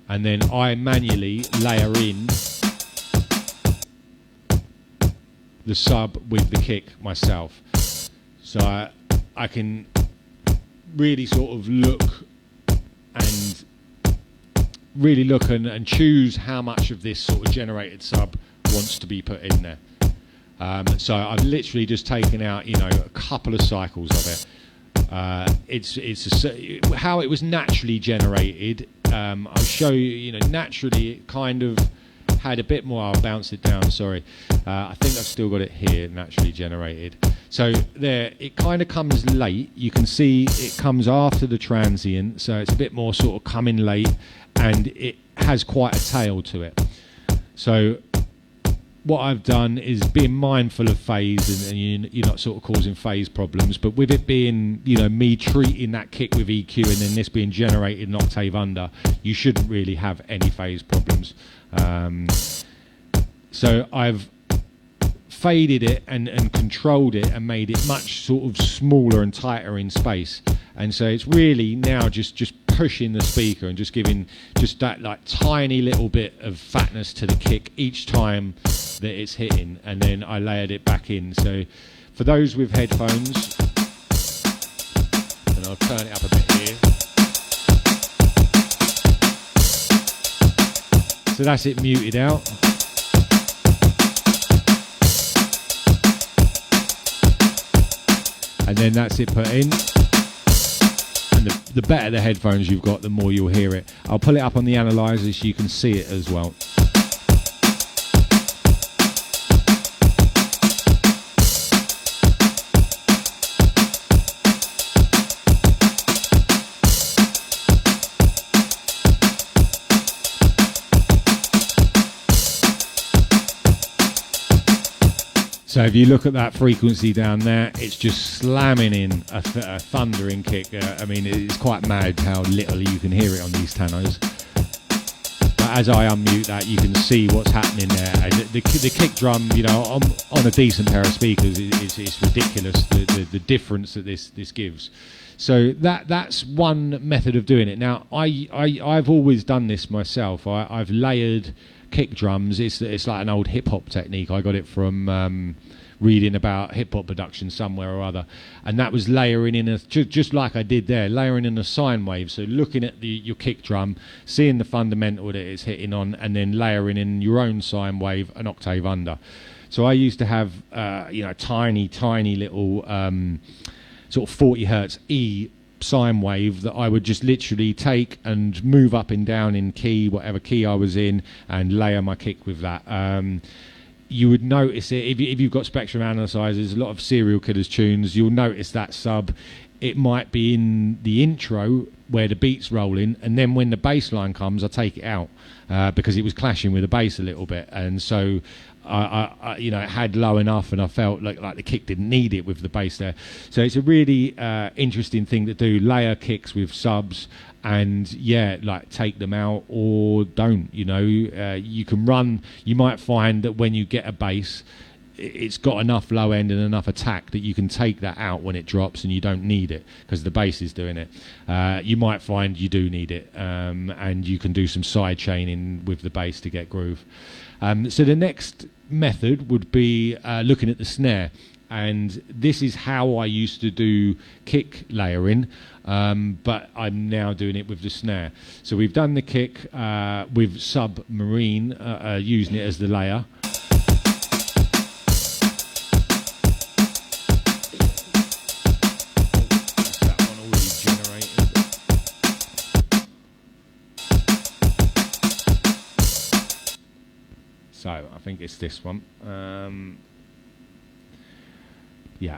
and then I manually layer in the sub with the kick myself. So I can really sort of look and choose how much of this sort of generated sub wants to be put in there. So I've literally just taken out, a couple of cycles of it. It's how it was naturally generated. I'll show you. Naturally it kind of had a bit more. I'll bounce it down. Sorry, I think I've still got it here, naturally generated. So there, it kind of comes late. You can see it comes after the transient, so it's a bit more sort of coming late, and it has quite a tail to it. So what I've done is being mindful of phase, and you're not sort of causing phase problems, but with it being, me treating that kick with EQ and then this being generated an octave under, you shouldn't really have any phase problems. So I've faded it and controlled it and made it much sort of smaller and tighter in space. And so it's really now just pushing the speaker and just giving just that like tiny little bit of fatness to the kick each time that it's hitting, and then I layered it back in. So for those with headphones, and I'll turn it up a bit here. So that's it muted out. And then that's it put in. And the better the headphones you've got, the more you'll hear it. I'll pull it up on the analyzer so you can see it as well. So if you look at that frequency down there, it's just slamming in a thundering kick. I mean, it's quite mad how little you can hear it on these tannos. But as I unmute that, you can see what's happening there. And the kick drum, on a decent pair of speakers, it's ridiculous, the difference that this gives. So that's one method of doing it. Now, I've always done this myself. I've layered kick drums. It's like an old hip hop technique. I got it from reading about hip hop production somewhere or other, and that was layering in just like I did there, layering in a sine wave. So looking at your kick drum, seeing the fundamental that it's hitting on, and then layering in your own sine wave an octave under. So I used to have tiny little sort of 40 hertz E sine wave that I would just literally take and move up and down in key, whatever key I was in, and layer my kick with that. You would notice it if you've got spectrum analyzers, a lot of serial killers tunes, you'll notice that sub. It might be in the intro where the beat's rolling, and then when the bass line comes, I take it out because it was clashing with the bass a little bit, and so I you know, it had low enough, and I felt like the kick didn't need it with the bass there. So it's a really interesting thing to do, layer kicks with subs, and yeah, like take them out or don't. You know, you can run. You might find that when you get a bass, it's got enough low end and enough attack that you can take that out when it drops and you don't need it because the bass is doing it. You might find you do need it, and you can do some side chaining with the bass to get groove. So the next method would be looking at the snare, and this is how I used to do kick layering, but I'm now doing it with the snare. So we've done the kick with Submarine, using it as the layer. So I think it's this one. Yeah.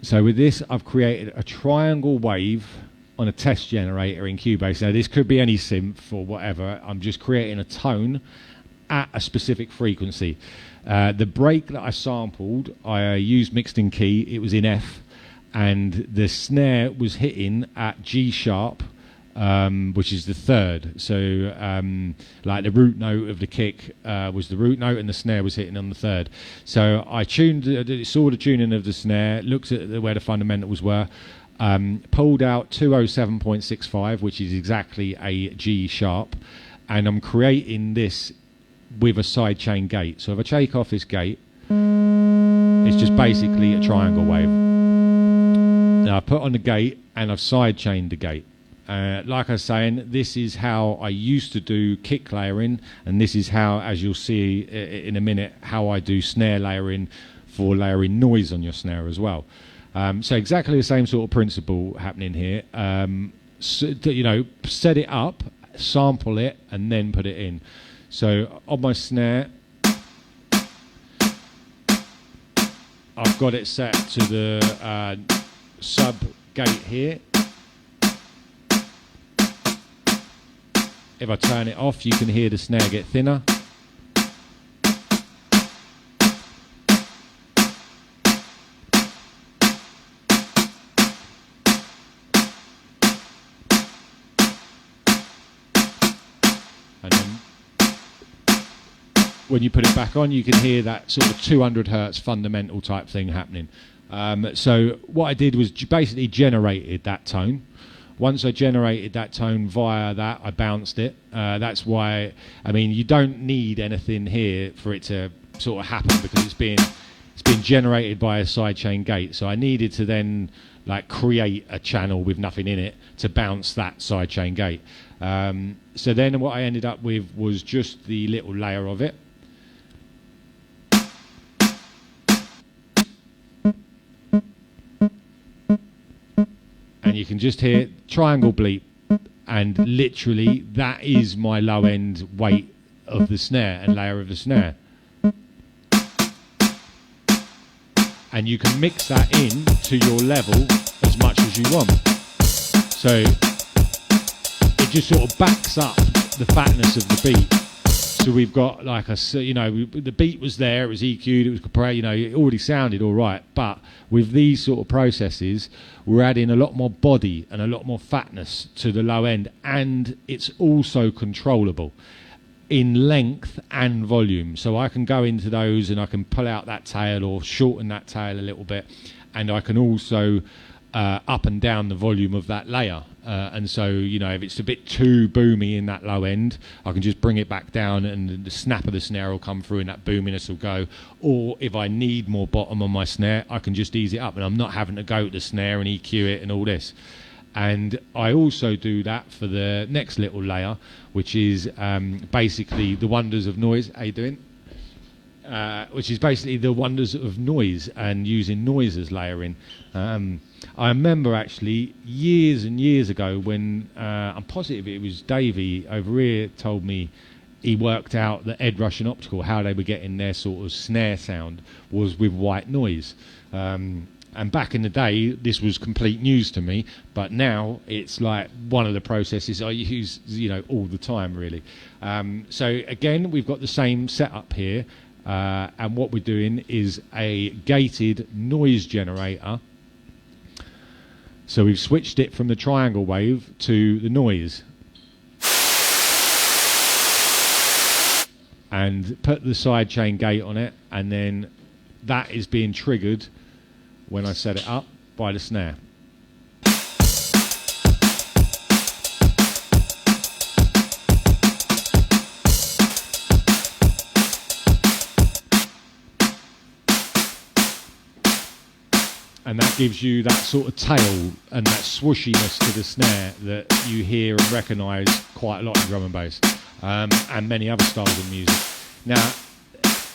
So with this, I've created a triangle wave on a test generator in Cubase. Now this could be any synth or whatever. I'm just creating a tone at a specific frequency. The break that I sampled, I used mixed in key. It was in F, and the snare was hitting at G sharp, which is the third. So like the root note of the kick was the root note, and the snare was hitting on the third. So I tuned, saw the tuning of the snare, looked at where the fundamentals were, pulled out 207.65, which is exactly a G sharp, and I'm creating this with a sidechain gate. So if I take off this gate, it's just basically a triangle wave. Now I put on the gate and I've sidechained the gate. Like I was saying, this is how I used to do kick layering, and this is how, as you'll see in a minute, how I do snare layering for layering noise on your snare as well. So exactly the same sort of principle happening here. So, you know, set it up, sample it, and then put it in. So on my snare, I've got it set to the sub gate here. If I turn it off, you can hear the snare get thinner. And then when you put it back on, you can hear that sort of 200 hertz fundamental type thing happening. So what I did was basically generated that tone. Once I generated that tone via that, I bounced it. That's why, I mean, you don't need anything here for it to sort of happen, because it's been generated by a sidechain gate. So I needed to then like create a channel with nothing in it to bounce that sidechain gate. So then what I ended up with was just the little layer of it. And you can just hear triangle bleep, and literally that is my low end weight of the snare and layer of the snare. And you can mix that in to your level as much as you want. So it just sort of backs up the fatness of the beat. So we've got like a, you know, the beat was there, it was EQ'd, it was, you know, it already sounded all right. But with these sort of processes, we're adding a lot more body and a lot more fatness to the low end, and it's also controllable in length and volume. So I can go into those and I can pull out that tail or shorten that tail a little bit, and I can also up and down the volume of that layer. And so, you know, if it's a bit too boomy in that low end, I can just bring it back down and the snap of the snare will come through and that boominess will go. Or if I need more bottom on my snare, I can just ease it up and I'm not having to go to the snare and EQ it and all this. And I also do that for the next little layer, which is basically the wonders of noise. How you doing? Which is basically the wonders of noise and using noise as layering. I remember actually years and years ago when I'm positive it was Davey over here told me he worked out that Ed Rush and Optical, how they were getting their sort of snare sound was with white noise. And back in the day, this was complete news to me, but now it's like one of the processes I use, all the time, really. So again, we've got the same setup here, and what we're doing is a gated noise generator. So we've switched it from the triangle wave to the noise. And put the sidechain gate on it, and then that is being triggered when I set it up by the snare. And that gives you that sort of tail and that swooshiness to the snare that you hear and recognise quite a lot in drum and bass, and many other styles of music. Now,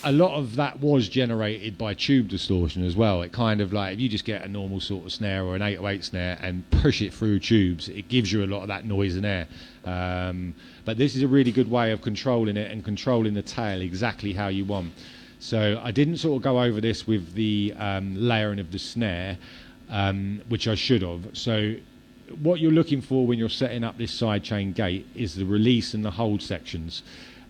a lot of that was generated by tube distortion as well. It kind of like, if you just get a normal sort of snare or an 808 snare and push it through tubes, it gives you a lot of that noise and air. But this is a really good way of controlling it and controlling the tail exactly how you want. So I didn't sort of go over this with the layering of the snare, which I should have. So what you're looking for when you're setting up this sidechain gate is the release and the hold sections.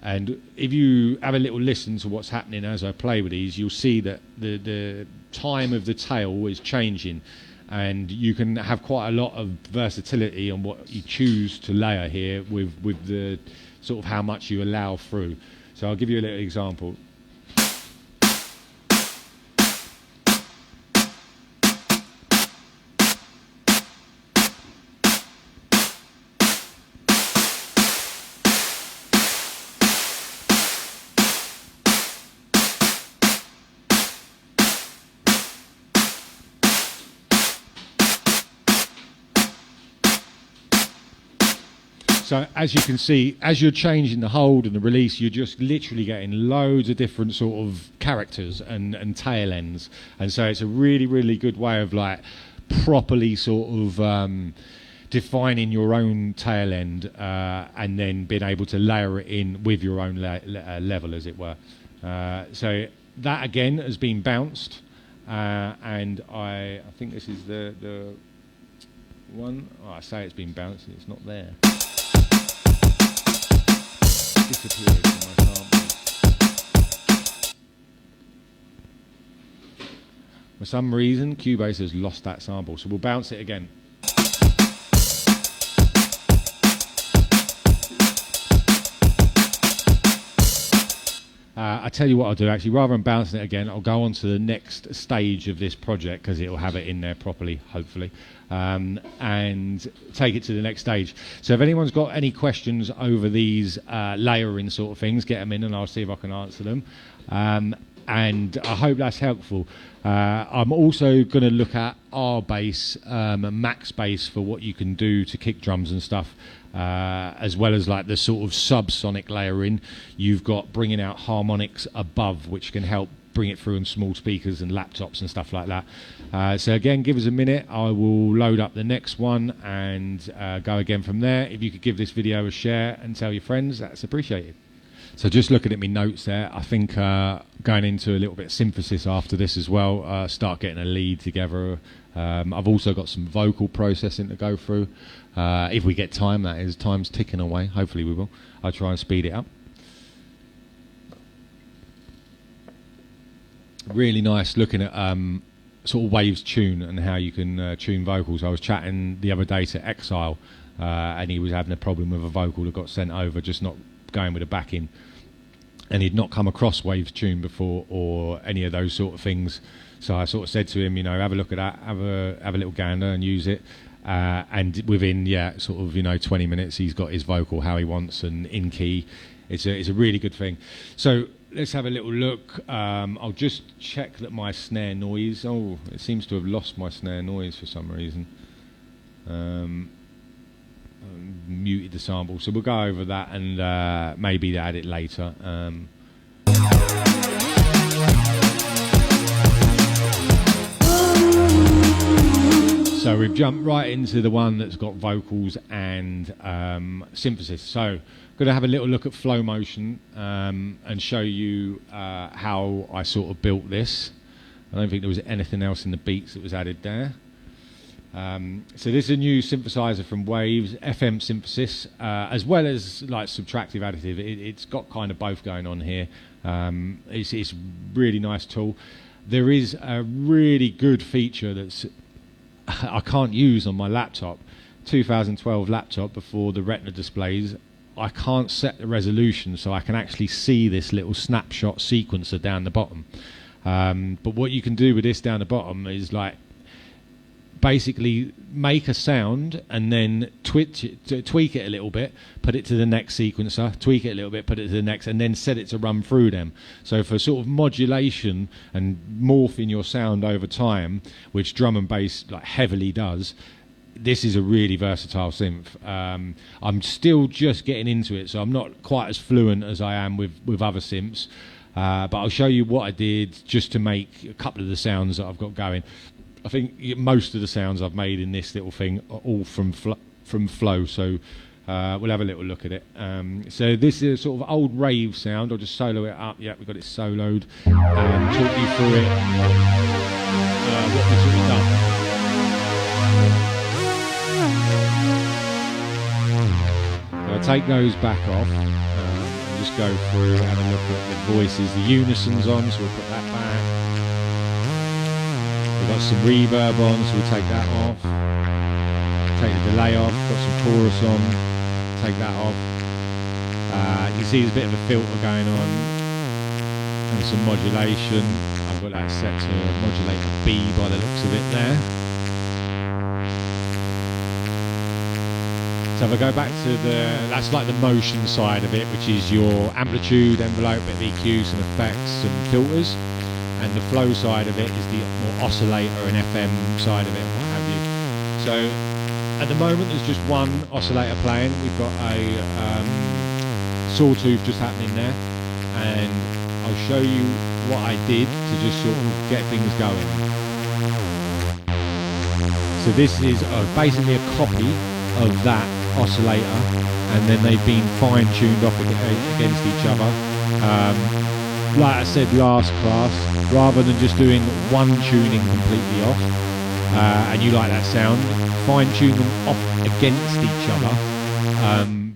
And if you have a little listen to what's happening as I play with these, you'll see that the time of the tail is changing, and you can have quite a lot of versatility on what you choose to layer here with the sort of how much you allow through. So I'll give you a little example. So as you can see, as you're changing the hold and the release, you're just literally getting loads of different sort of characters and tail ends. And so it's a really, really good way of like properly sort of defining your own tail end, and then being able to layer it in with your own level, as it were. So that again has been bounced, and I think this is the one. Oh, I say it's been bounced and it's not there. Disappeared from my samples. For some reason, Cubase has lost that sample, so we'll bounce it again. I tell you what I'll do, actually, rather than bouncing it again, I'll go on to the next stage of this project, because it'll have it in there properly, hopefully, and take it to the next stage. So if anyone's got any questions over these layering sort of things, get them in and I'll see if I can answer them. And I hope that's helpful. I'm also going to look at R bass, max bass for what you can do to kick drums and stuff, as well as like the sort of subsonic layering. You've got bringing out harmonics above, which can help bring it through on small speakers and laptops and stuff like that. So again, give us a minute. I will load up the next one and go again from there. If you could give this video a share and tell your friends, that's appreciated. So just looking at my notes there, I think going into a little bit of synthesis after this as well, start getting a lead together. I've also got some vocal processing to go through. If we get time, that is. Time's ticking away. Hopefully we will. I'll try and speed it up. Really nice looking at sort of Waves Tune and how you can tune vocals. I was chatting the other day to Exile, and he was having a problem with a vocal that got sent over, just not going with a backing, and he'd not come across Waves Tune before or any of those sort of things. So I sort of said to him, have a look at that, have a little gander and use it, and within sort of 20 minutes he's got his vocal how he wants and in key. It's a really good thing. So let's have a little look. I'll just check that my snare noise, it seems to have lost my snare noise for some reason. Muted the sample, so we'll go over that and maybe add it later. So we've jumped right into the one that's got vocals and synthesis. So I'm going to have a little look at flow motion and show you how I sort of built this. I don't think there was anything else in the beats that was added there. So this is a new synthesizer from Waves, FM synthesis, as well as like subtractive additive. It's got kind of both going on here. It's a really nice tool. There is a really good feature that's I can't use on my laptop. 2012 laptop before the Retina displays. I can't set the resolution so I can actually see this little snapshot sequencer down the bottom. But what you can do with this down the bottom is like basically make a sound and then tweak it a little bit, put it to the next sequencer, tweak it a little bit, put it to the next, and then set it to run through them. So for sort of modulation and morphing your sound over time, which drum and bass like heavily does, this is a really versatile synth. I'm still just getting into it, so I'm not quite as fluent as I am with other synths, but I'll show you what I did just to make a couple of the sounds that I've got going. I think most of the sounds I've made in this little thing are all from Flow, so we'll have a little look at it. So this is a sort of old rave sound. I'll just solo it up. Yeah, we've got it soloed. And talk you through it, what we've sort of done. So I'll take those back off and just go through and have a look at the voices. The unison's on, so we'll put that back. We've got some reverb on, so we'll take that off. Take the delay off, got some chorus on, take that off. You can see there's a bit of a filter going on and some modulation. I've got that set to modulate a B by the looks of it there. So if I go back to that's like the motion side of it, which is your amplitude, envelope, bit of EQ, some effects, some filters. And the flow side of it is the more oscillator and FM side of it and what have you. So at the moment there's just one oscillator playing. We've got a sawtooth just happening there, and I'll show you what I did to just sort of get things going. So this is basically a copy of that oscillator, and then they've been fine-tuned off against each other. Like I said last class, rather than just doing one tuning completely off, and you like that sound, fine-tune them off against each other,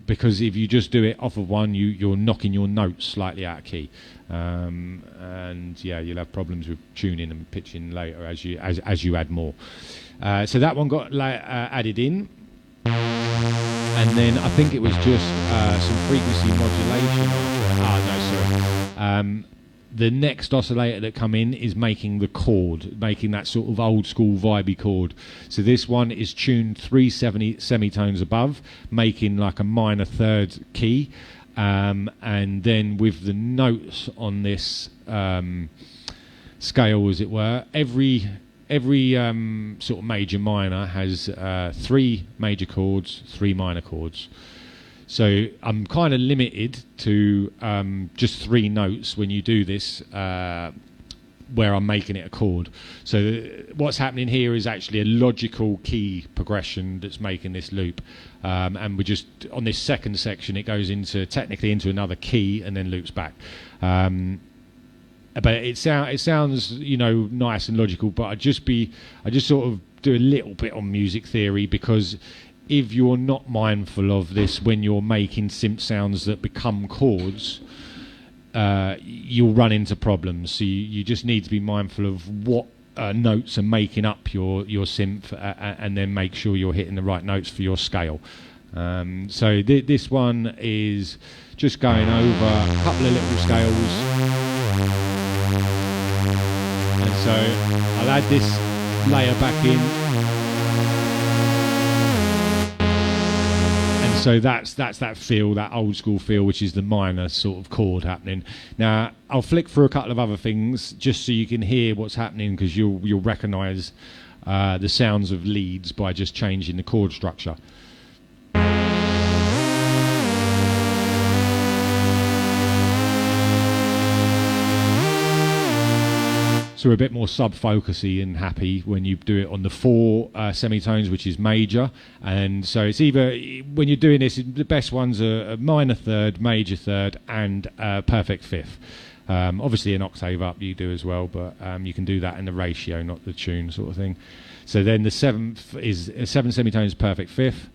because if you just do it off of one, you're knocking your notes slightly out of key, and yeah, you'll have problems with tuning and pitching later as you add more. So that one got added in, and then I think it was just some frequency modulation. The next oscillator that come in is making the chord, making that sort of old school vibey chord. So this one is tuned 3 semitones above, making like a minor third key, and then with the notes on this scale, as it were, every sort of major minor has 3 major chords, 3 minor chords. So I'm kind of limited to just 3 notes when you do this, where I'm making it a chord. So what's happening here is actually a logical key progression that's making this loop. And we're just, on this second section, it goes technically into another key and then loops back. But it sounds, you know, nice and logical, but I just sort of do a little bit on music theory, because if you're not mindful of this when you're making synth sounds that become chords, you'll run into problems. So you just need to be mindful of what notes are making up your synth, and then make sure you're hitting the right notes for your scale. So this one is just going over a couple of little scales. And so I'll add this layer back in. So that's that feel, that old school feel, which is the minor sort of chord happening. Now I'll flick through a couple of other things just so you can hear what's happening, because you'll recognise the sounds of leads by just changing the chord structure. so we're a bit more sub-focusy and happy when you do it on the 4 semitones, which is major. And so it's either, when you're doing this, the best ones are a minor third, major third, and perfect fifth. Obviously an octave up you do as well, but you can do that in the ratio, not the tune sort of thing. So then the 7th is 7 semitones perfect fifth.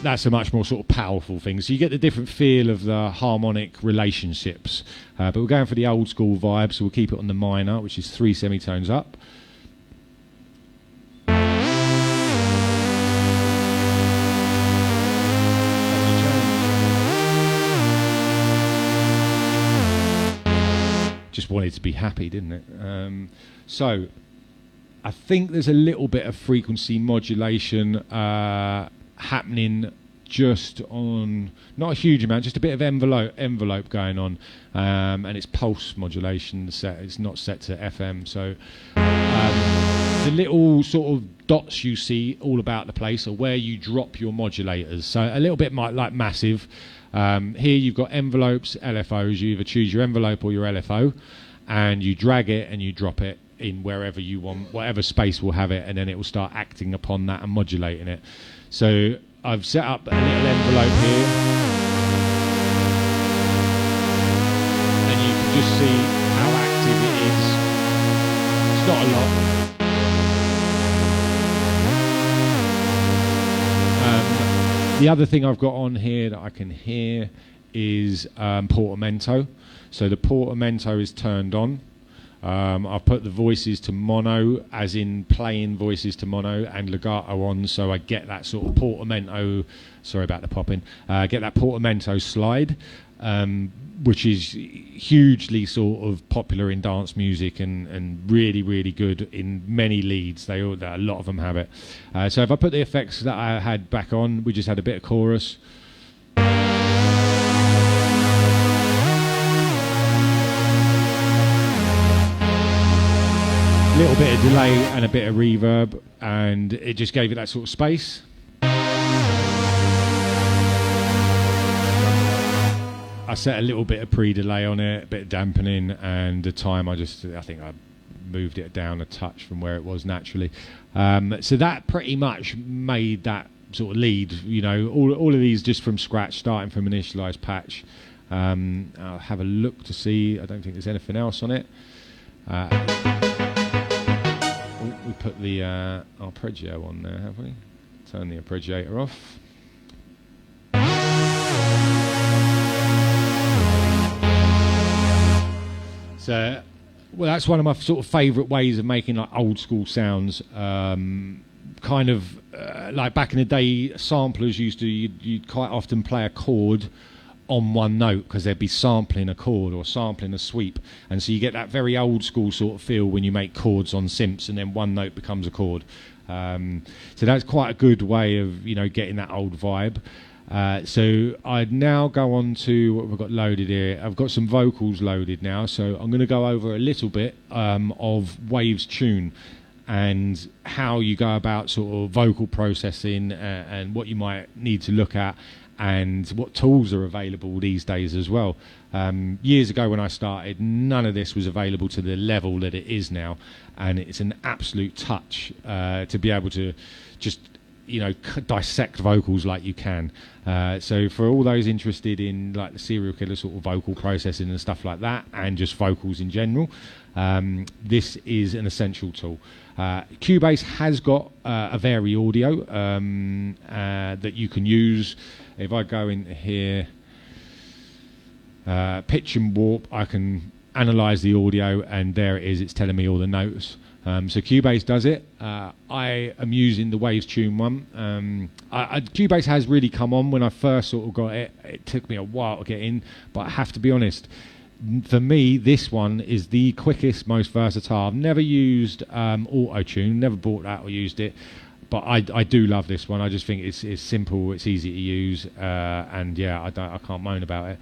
That's a much more sort of powerful thing. So you get the different feel of the harmonic relationships. But we're going for the old school vibe, so we'll keep it on the minor, which is 3 semitones up. Just wanted to be happy, didn't it? So I think there's a little bit of frequency modulation happening just on, not a huge amount, just a bit of envelope going on, and it's pulse modulation set. It's not set to FM, so the little sort of dots you see all about the place are where you drop your modulators. So a little bit like massive. Here you've got envelopes, LFOs. You either choose your envelope or your LFO, and you drag it and you drop it in wherever you want, whatever space will have it, and then it will start acting upon that and modulating it. So I've set up a little envelope here, and you can just see how active it is. It's not a lot. The other thing I've got on here that I can hear is portamento. So the portamento is turned on. I've put the voices to mono, as in playing voices to mono, and legato on, so I get that sort of portamento, sorry about the popping, get that portamento slide, which is hugely sort of popular in dance music and really, really good in many leads. A lot of them have it. So if I put the effects that I had back on, we just had a bit of chorus. Little bit of delay and a bit of reverb, and it just gave it that sort of space. I set a little bit of pre-delay on it, a bit of dampening, and the time I think I moved it down a touch from where it was naturally. So that pretty much made that sort of lead, you know, all of these just from scratch, starting from initialized patch. I'll have a look to see. I don't think there's anything else on it. We put the arpeggio on there, have we? Turn the arpeggiator off. So, well, that's one of my sort of favourite ways of making like old school sounds. Kind of like back in the day, samplers you'd quite often play a chord on one note because they'd be sampling a chord or sampling a sweep, and so you get that very old school sort of feel when you make chords on synths and then one note becomes a chord. So that's quite a good way of, you know, getting that old vibe. So I'd now go on to what we've got loaded here. I've got some vocals loaded now, so I'm going to go over a little bit of Waves Tune and how you go about sort of vocal processing and what you might need to look at, and what tools are available these days as well. Years ago when I started, none of this was available to the level that it is now, and it's an absolute touch to be able to just, you know, dissect vocals like you can. So for all those interested in like the serial killer sort of vocal processing and stuff like that, and just vocals in general, this is an essential tool. Cubase has got a Vary audio that you can use. If I go into here, pitch and warp, I can analyze the audio, and there it is. It's telling me all the notes. So Cubase does it. I am using the Waves Tune one. Cubase has really come on. When I first sort of got it, it took me a while to get in, but I have to be honest, for me, this one is the quickest, most versatile. I've never used auto-tune, never bought that or used it, but I do love this one. I just think it's simple, it's easy to use, and yeah, I can't moan about it.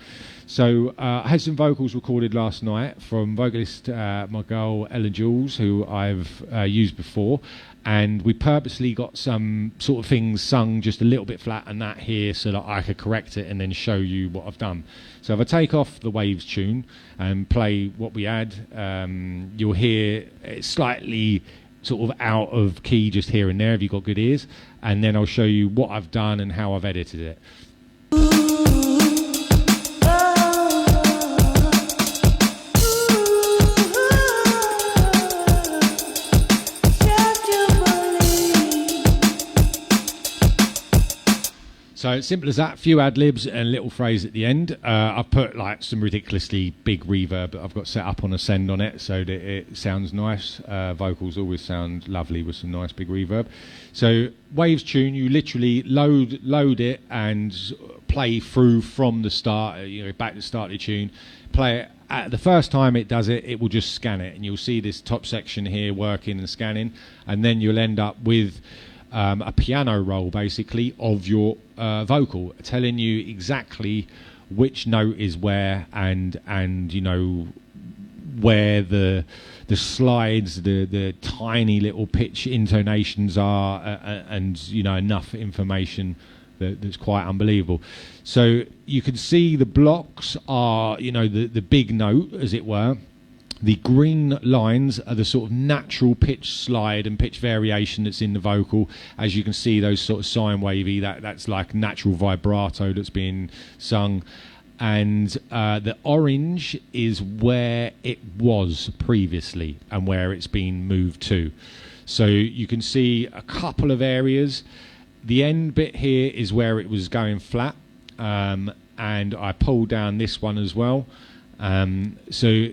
So I had some vocals recorded last night from vocalist my girl Ella Jules, who I've used before, and we purposely got some sort of things sung just a little bit flat and that here so that I could correct it and then show you what I've done. So if I take off the Waves tune and play what we had, you'll hear it's slightly sort of out of key just here and there if you've got good ears, and then I'll show you what I've done and how I've edited it. So it's simple as that, few ad-libs and a little phrase at the end. I've put like some ridiculously big reverb that I've got set up on a send on it so that it sounds nice. Vocals always sound lovely with some nice big reverb. So Waves tune, you literally load it and play through from the start, back to the start of the tune. Play it. At the first time it does it, it will just scan it, and you'll see this top section here working and scanning, and then you'll end up with a piano roll basically of your vocal, telling you exactly which note is where, and where the slides, the tiny little pitch intonations are, and enough information that's quite unbelievable. So you can see the blocks are the big note, as it were. The green lines are the sort of natural pitch slide and pitch variation that's in the vocal. As you can see, those sort of sine wavy, that's like natural vibrato that's being sung. And the orange is where it was previously and where it's been moved to. So you can see a couple of areas. The end bit here is where it was going flat, and I pulled down this one as well. So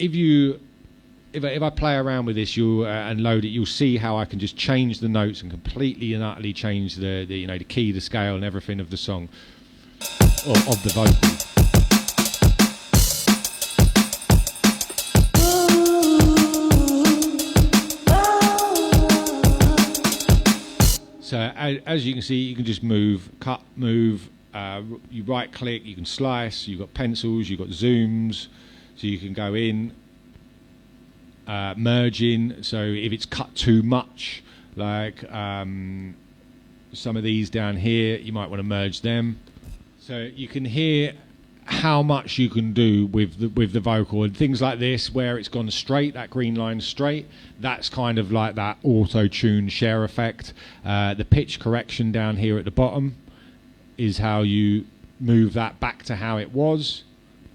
if I play around with this and load it, you'll see how I can just change the notes and completely and utterly change the key, the scale, and everything of the song, or of the vocal. So as you can see, you can just move, cut, move. You right click, you can slice. You've got pencils, you've got zooms. So you can go in, merge in. So if it's cut too much, like some of these down here, you might want to merge them. So you can hear how much you can do with the vocal, and things like this where it's gone straight, that green line straight. That's kind of like that auto-tune share effect. The pitch correction down here at the bottom is how you move that back to how it was.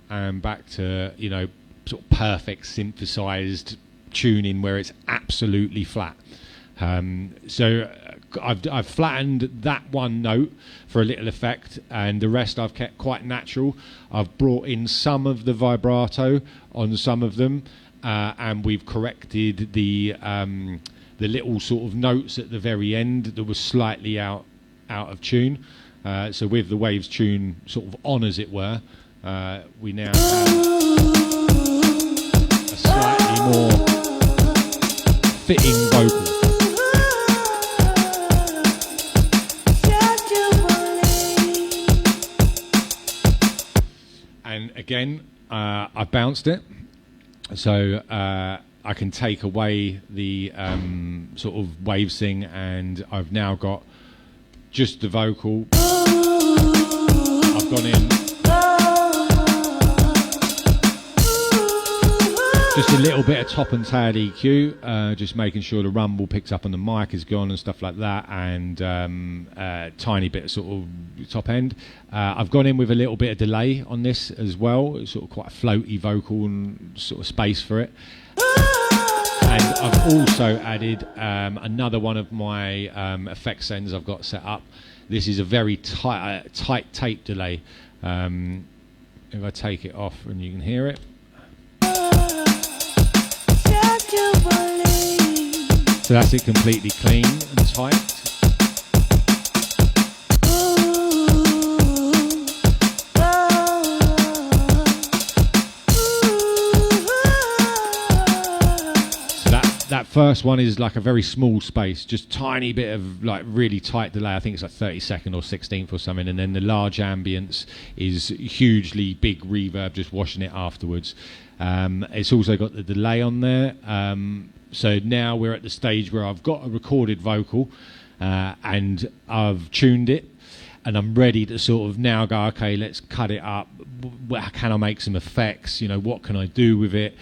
And back to sort of perfect synthesized tuning where it's absolutely flat. So I've flattened that one note for a little effect, and the rest I've kept quite natural. I've brought in some of the vibrato on some of them, and we've corrected the little sort of notes at the very end that were slightly out of tune. So with the Waves tune sort of on, as it were, we now have a slightly more fitting vocal. And again, I bounced it, so I can take away the sort of wave sing, and I've now got just the vocal. I've gone in just a little bit of top and tail EQ, just making sure the rumble picks up and the mic is gone and stuff like that, and tiny bit of sort of top end. I've gone in with a little bit of delay on this as well. It's sort of quite a floaty vocal and sort of space for it. And I've also added another one of my effect sends I've got set up. This is a very tight tape delay. If I take it off and you can hear it. So that's it completely clean and tight. That first one is like a very small space, just tiny bit of like really tight delay. I think it's like 32nd or 16th or something, and then the large ambience is hugely big reverb, just washing it afterwards. It's also got the delay on there, So now we're at the stage where I've got a recorded vocal and I've tuned it, and I'm ready to sort of now go, okay, let's cut it up. Can I make some effects? You know, what can I do with it?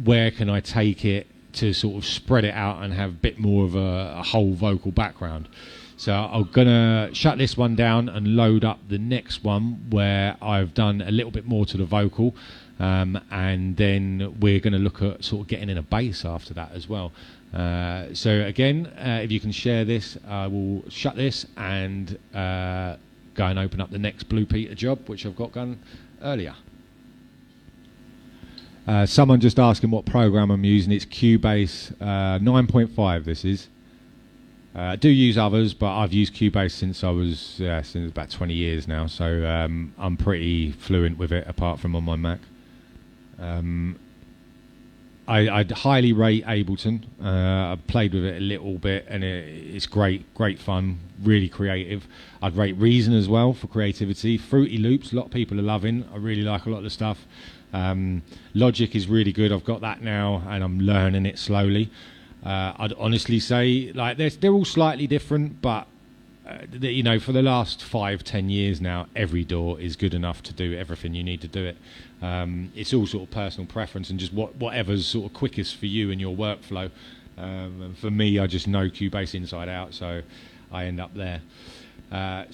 Where can I take it to sort of spread it out and have a bit more of a whole vocal background? So I'm gonna shut this one down and load up the next one where I've done a little bit more to the vocal, and then we're gonna look at sort of getting in a bass after that as well. So again, if you can share this, I will shut this and go and open up the next Blue Peter job, which I've got done earlier. Someone just asking what program I'm using. It's Cubase 9.5. This is. I do use others, but I've used Cubase since I was since about 20 years now, so I'm pretty fluent with it, apart from on my Mac. I'd highly rate Ableton. I've played with it a little bit, and it's great fun, really creative. I'd rate Reason as well for creativity. Fruity Loops, a lot of people are loving. I really like a lot of the stuff. Logic is really good. I've got that now, and I'm learning it slowly. I'd honestly say, like, they're all slightly different, but you know, for the last 5-10 years now, every DAW is good enough to do everything you need to do it. It's all sort of personal preference and just whatever's sort of quickest for you and your workflow. And for me, I just know Cubase inside out, so I end up there. I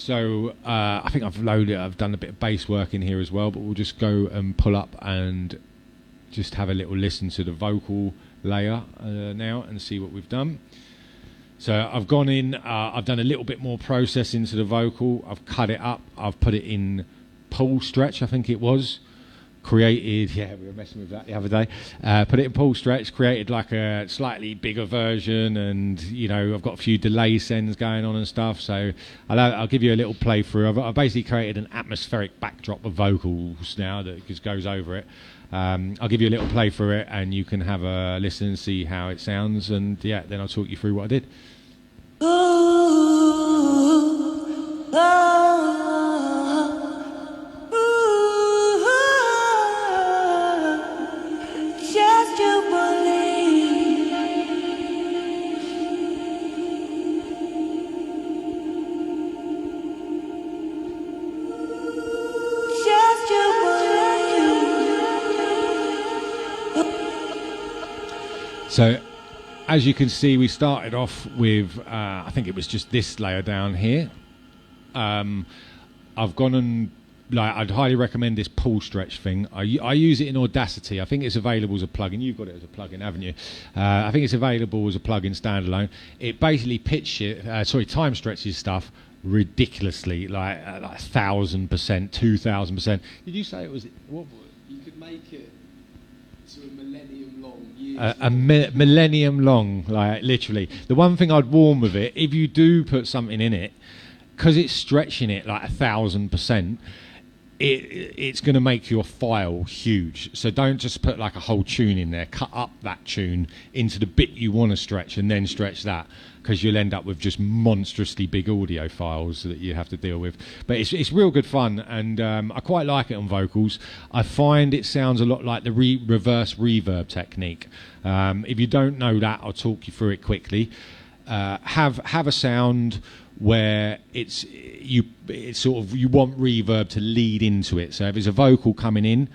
think I've done a bit of bass work in here as well, but we'll just go and pull up and just have a little listen to the vocal layer now and see what we've done. So I've gone in, I've done a little bit more processing to the vocal. I've cut it up, I've put it in pull stretch, I think it was. Created, yeah, we were messing with that the other day. Put it in pull stretch, created like a slightly bigger version, and you know, I've got a few delay sends going on and stuff. So I'll give you a little playthrough. I've basically created an atmospheric backdrop of vocals now that just goes over it. I'll give you a little play through it, and you can have a listen and see how it sounds, and yeah, then I'll talk you through what I did. Just you believe. Just you believe. So, as you can see, we started off with, I think it was just this layer down here. I've gone and, like, I'd highly recommend this pull stretch thing. I use it in Audacity. I think it's available as a plugin. You've got it as a plugin, haven't you? I think it's available as a plugin standalone. It basically time stretches stuff ridiculously, like 1,000%, 2,000%. Did you say it was? What? You could make it to a millennium long. Millennium long, like literally. The one thing I'd warn with it, if you do put something in it, because it's stretching it like 1,000%, it's going to make your file huge. So don't just put like a whole tune in there. Cut up that tune into the bit you want to stretch and then stretch that, because you'll end up with just monstrously big audio files that you have to deal with. But it's real good fun, and I quite like it on vocals. I find it sounds a lot like the reverse reverb technique. If you don't know that, I'll talk you through it quickly. Have a sound where you want reverb to lead into it. So if it's a vocal coming in,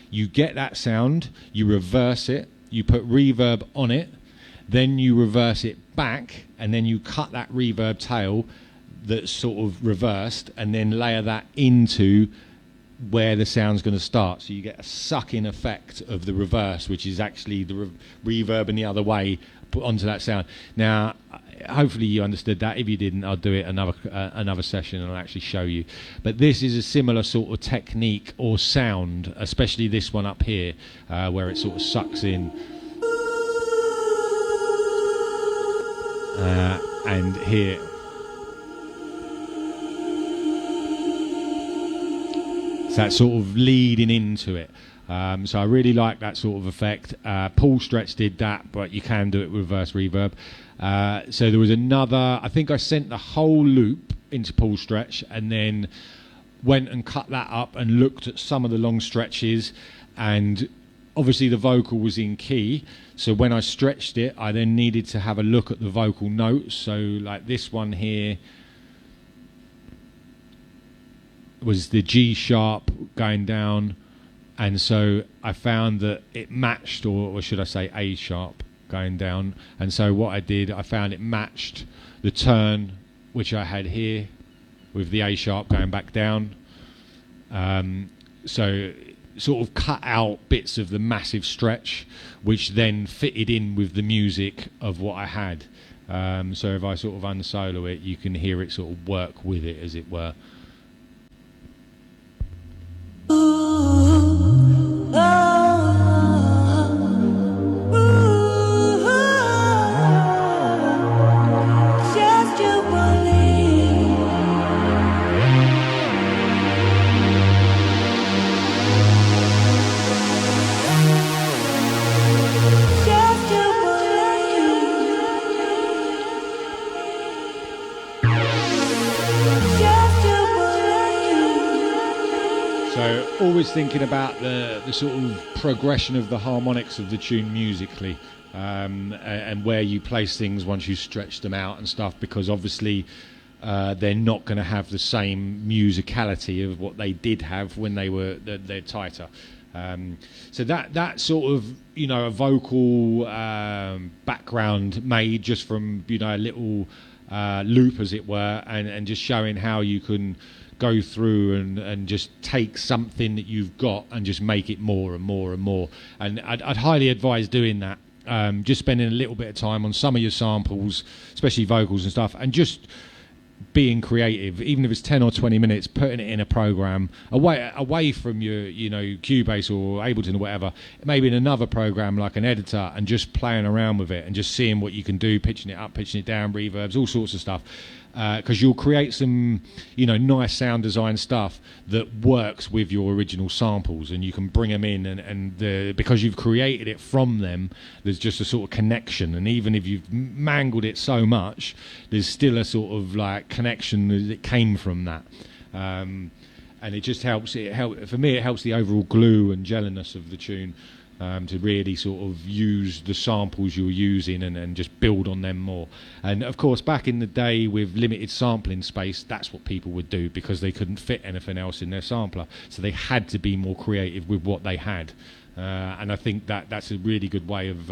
you get that sound, you reverse it, you put reverb on it, then you reverse it back, and then you cut that reverb tail that's sort of reversed, and then layer that into where the sound's going to start. So you get a sucking effect of the reverse, which is actually the reverb in the other way put onto that sound. Now, hopefully you understood that. If you didn't, I'll do it another session and I'll actually show you. But this is a similar sort of technique or sound, especially this one up here, where it sort of sucks in. And here. So that's sort of leading into it. So I really like that sort of effect. Paul Stretch did that, but you can do it with reverse reverb. So there was another, I think I sent the whole loop into Paul Stretch and then went and cut that up and looked at some of the long stretches and obviously the vocal was in key, so when I stretched it, I then needed to have a look at the vocal notes. So like this one here was the G sharp going down, and so I found that it matched, or should I say A sharp going down, and so what I did, I found it matched the turn which I had here with the A sharp going back down. So sort of cut out bits of the massive stretch, which then fitted in with the music of what I had. So if I sort of unsolo it, you can hear it sort of work with it, as it were. Just you believe. Just you believe. Just you believe. So always thinking about the sort of progression of the harmonics of the tune musically, and where you place things once you stretch them out and stuff, because obviously they're not going to have the same musicality of what they did have when they're tighter. So that sort of, you know, a vocal background made just from, you know, a little loop, as it were, and just showing how you can go through and just take something that you've got and just make it more and more and more. And I'd highly advise doing that. Just spending a little bit of time on some of your samples, especially vocals and stuff, and just being creative, even if it's 10 or 20 minutes, putting it in a program away from your, you know, Cubase or Ableton or whatever, maybe in another program like an editor, and just playing around with it and just seeing what you can do, pitching it up, pitching it down, reverbs, all sorts of stuff. Because you'll create some, you know, nice sound design stuff that works with your original samples, and you can bring them in, and because you've created it from them, there's just a sort of connection. And even if you've mangled it so much, there's still a sort of like connection that came from that. And it just helps. For me, it helps the overall glue and gelliness of the tune. To really sort of use the samples you're using and just build on them more. And of course, back in the day with limited sampling space, that's what people would do, because they couldn't fit anything else in their sampler, so they had to be more creative with what they had. And I think that's a really good way of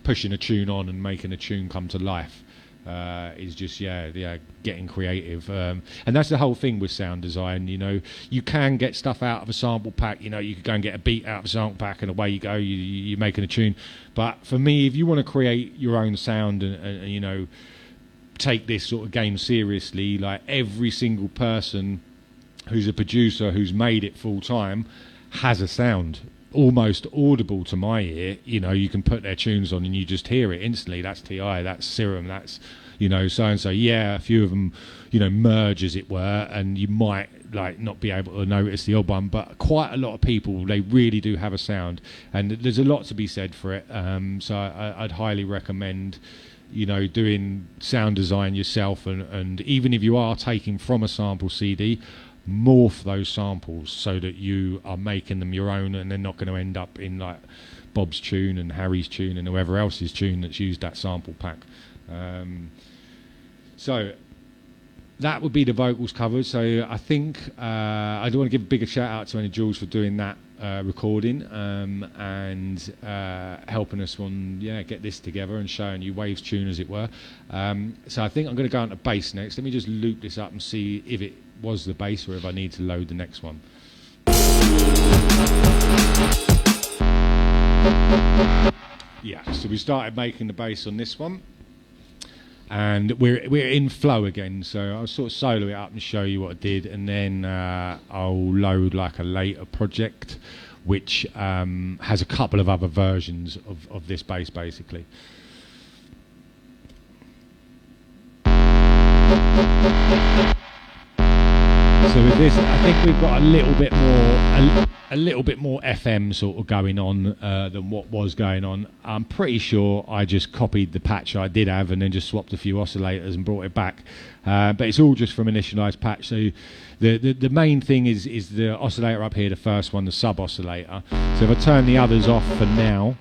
pushing a tune on and making a tune come to life. Is just getting creative, and that's the whole thing with sound design. You know, you can get stuff out of a sample pack. You know, you could go and get a beat out of a sample pack, and away you go. You're making a tune. But for me, if you want to create your own sound and you know, take this sort of game seriously, like every single person who's a producer who's made it full time has a sound almost audible to my ear. You know, you can put their tunes on and you just hear it instantly. That's TI, that's Serum, that's, you know, so and so. Yeah, a few of them, you know, merge, as it were, and you might like not be able to notice the odd one, but quite a lot of people, they really do have a sound, and there's a lot to be said for it. So I'd highly recommend, you know, doing sound design yourself, and even if you are taking from a sample CD, morph those samples so that you are making them your own, and they're not going to end up in like Bob's tune and Harry's tune and whoever else's tune that's used that sample pack. So that would be the vocals covered. So I think I do want to give a bigger shout out to Jules for doing that recording and helping us on get this together and showing you Waves tune, as it were. So I think I'm going to go on to bass next. Let me just loop this up and see if it was the bass or if I need to load the next one. Yeah, so we started making the bass on this one, and we're in flow again. So I'll sort of solo it up and show you what I did, and then I'll load like a later project which has a couple of other versions of this bass, basically. So with this, I think we've got a little bit more FM sort of going on than what was going on. I'm pretty sure I just copied the patch I did have and then just swapped a few oscillators and brought it back. But it's all just from initialized patch. So the main thing is the oscillator up here, the first one, the sub oscillator. So if I turn the others off for now,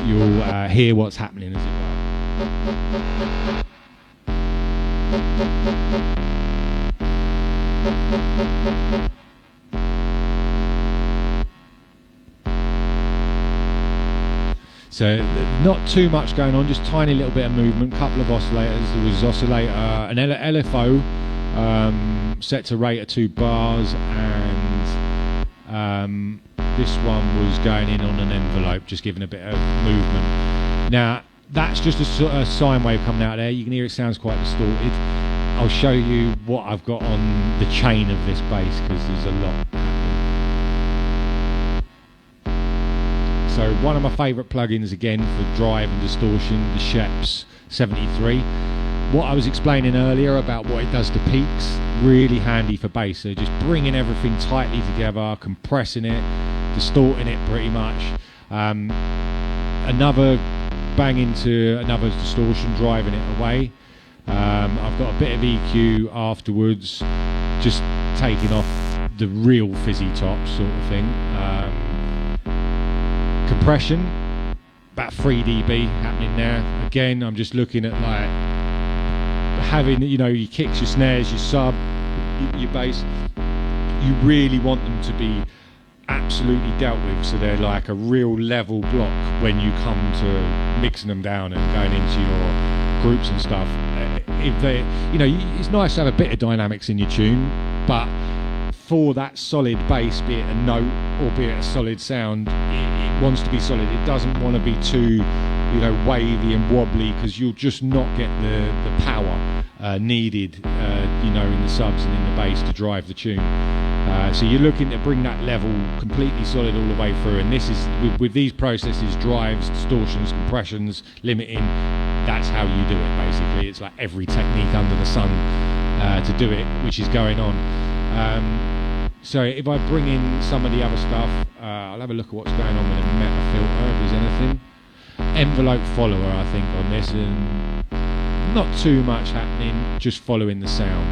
you'll hear what's happening as it were. So not too much going on, just tiny little bit of movement, couple of oscillators. There was oscillator, an LFO set to rate of 2 bars, and this one was going in on an envelope, just giving a bit of movement. Now that's just a sine wave coming out there. You can hear it sounds quite distorted. I'll show you what I've got on the chain of this bass, because there's a lot happening. So one of my favourite plugins again for drive and distortion, the Sheps 73. What I was explaining earlier about what it does to peaks, really handy for bass. So just bringing everything tightly together, compressing it, distorting it pretty much. Another bang into another distortion, driving it away. I've got a bit of EQ afterwards, just taking off the real fizzy top sort of thing. Compression, about 3 dB happening there. Again, I'm just looking at like having, you know, your kicks, your snares, your sub, your bass. You really want them to be absolutely dealt with, so they're like a real level block when you come to mixing them down and going into your groups and stuff. If they, you know, it's nice to have a bit of dynamics in your tune, but for that solid bass, be it a note or be it a solid sound, it wants to be solid. It doesn't want to be too, you know, wavy and wobbly, because you'll just not get the power needed, you know, in the subs and in the bass to drive the tune. So you're looking to bring that level completely solid all the way through, and this is with these processes, drives, distortions, compressions, limiting. That's how you do it basically. It's like every technique under the sun to do it, which is going on. So if I bring in some of the other stuff, I'll have a look at what's going on with the meta filter, if there's anything. Envelope follower, I think, on this, and not too much happening, just following the sound.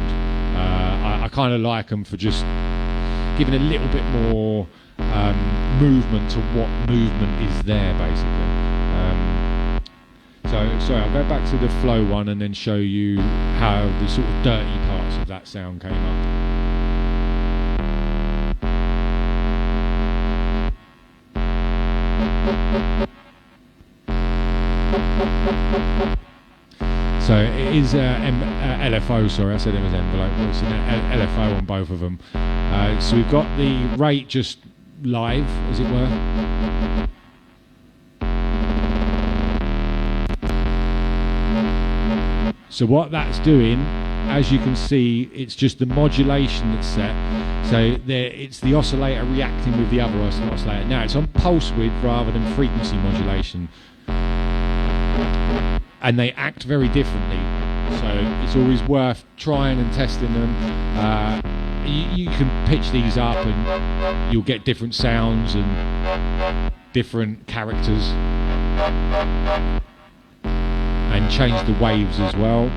I kind of like them for just giving a little bit more movement to what movement is there, basically. So I'll go back to the flow one and then show you how the sort of dirty parts of that sound came up. So it is LFO, sorry, I said it was envelope. Well, it's an LFO on both of them. So we've got the rate just live, as it were. So what that's doing, as you can see, it's just the modulation that's set. So it's the oscillator reacting with the other oscillator. Now it's on pulse width rather than frequency modulation, and they act very differently. So it's always worth trying and testing them. You can pitch these up and you'll get different sounds and different characters, and change the waves as well.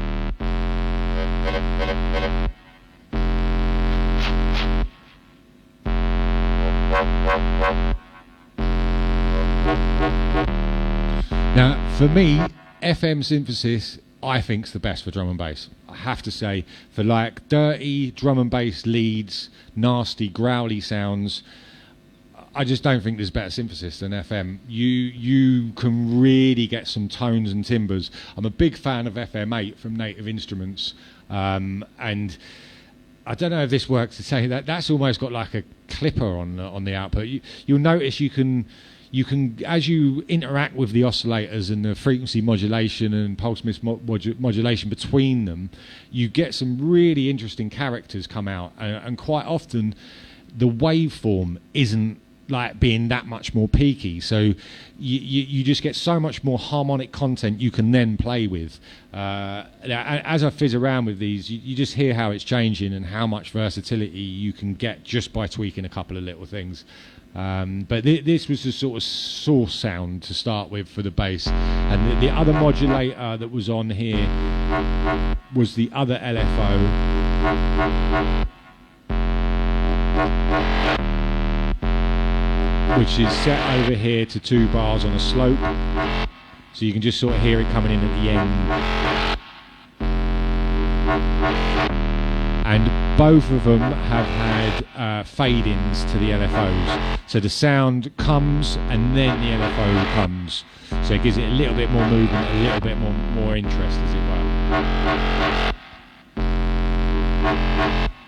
Now, for me, FM synthesis, I think's the best for drum and bass. I have to say, for like dirty drum and bass leads, nasty, growly sounds, I just don't think there's better synthesis than FM. You can really get some tones and timbres. I'm a big fan of FM8 from Native Instruments, and I don't know if this works to say that's almost got like a clipper on the output. You'll notice you can as you interact with the oscillators and the frequency modulation and pulse width modulation between them, you get some really interesting characters come out, and quite often the waveform isn't like being that much more peaky, so you just get so much more harmonic content you can then play with. As I fizz around with these, you just hear how it's changing and how much versatility you can get just by tweaking a couple of little things. But this was the sort of source sound to start with for the bass, and the other modulator that was on here was the other LFO, which is set over here to 2 bars on a slope, so you can just sort of hear it coming in at the end. And both of them have had fade-ins to the LFOs, so the sound comes and then the LFO comes, so it gives it a little bit more movement, a little bit more interest, as it were.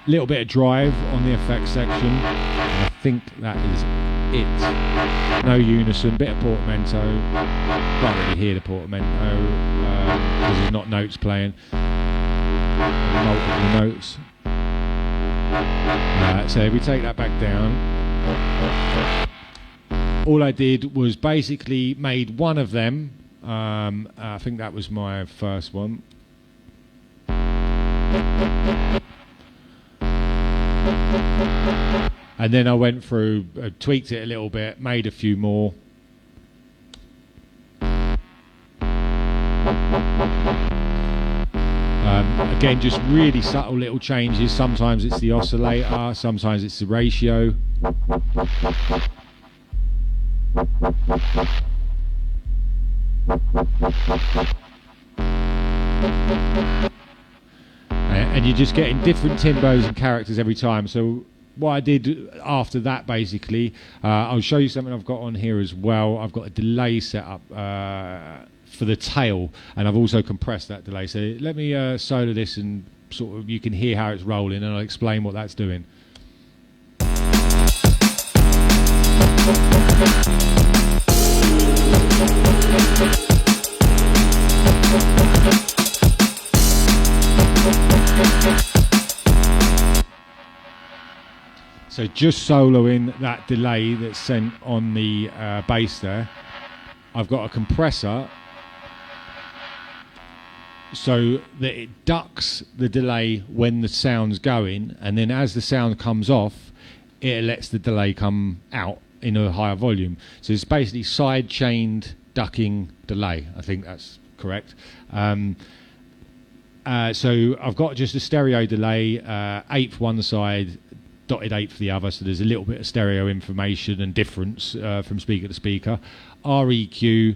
A little bit of drive on the effects section, and I think that is it. No unison, bit of portamento. Can't really hear the portamento because there's not notes playing. Multiple notes. So if we take that back down, all I did was basically made one of them. I think that was my first one. And then I went through, tweaked it a little bit, made a few more. Again, just really subtle little changes. Sometimes it's the oscillator, sometimes it's the ratio. And you're just getting different timbos and characters every time. So what I did after that, basically, I'll show you something I've got on here as well. I've got a delay set up for the tail, and I've also compressed that delay. So let me solo this, and sort of you can hear how it's rolling, and I'll explain what that's doing. So just soloing that delay that's sent on the bass there. I've got a compressor so that it ducks the delay when the sound's going, and then as the sound comes off, it lets the delay come out in a higher volume. So it's basically side-chained ducking delay. I think that's correct. So I've got just a stereo delay, eighth one side, dotted eighth the other, so there's a little bit of stereo information and difference from speaker to speaker. REQ,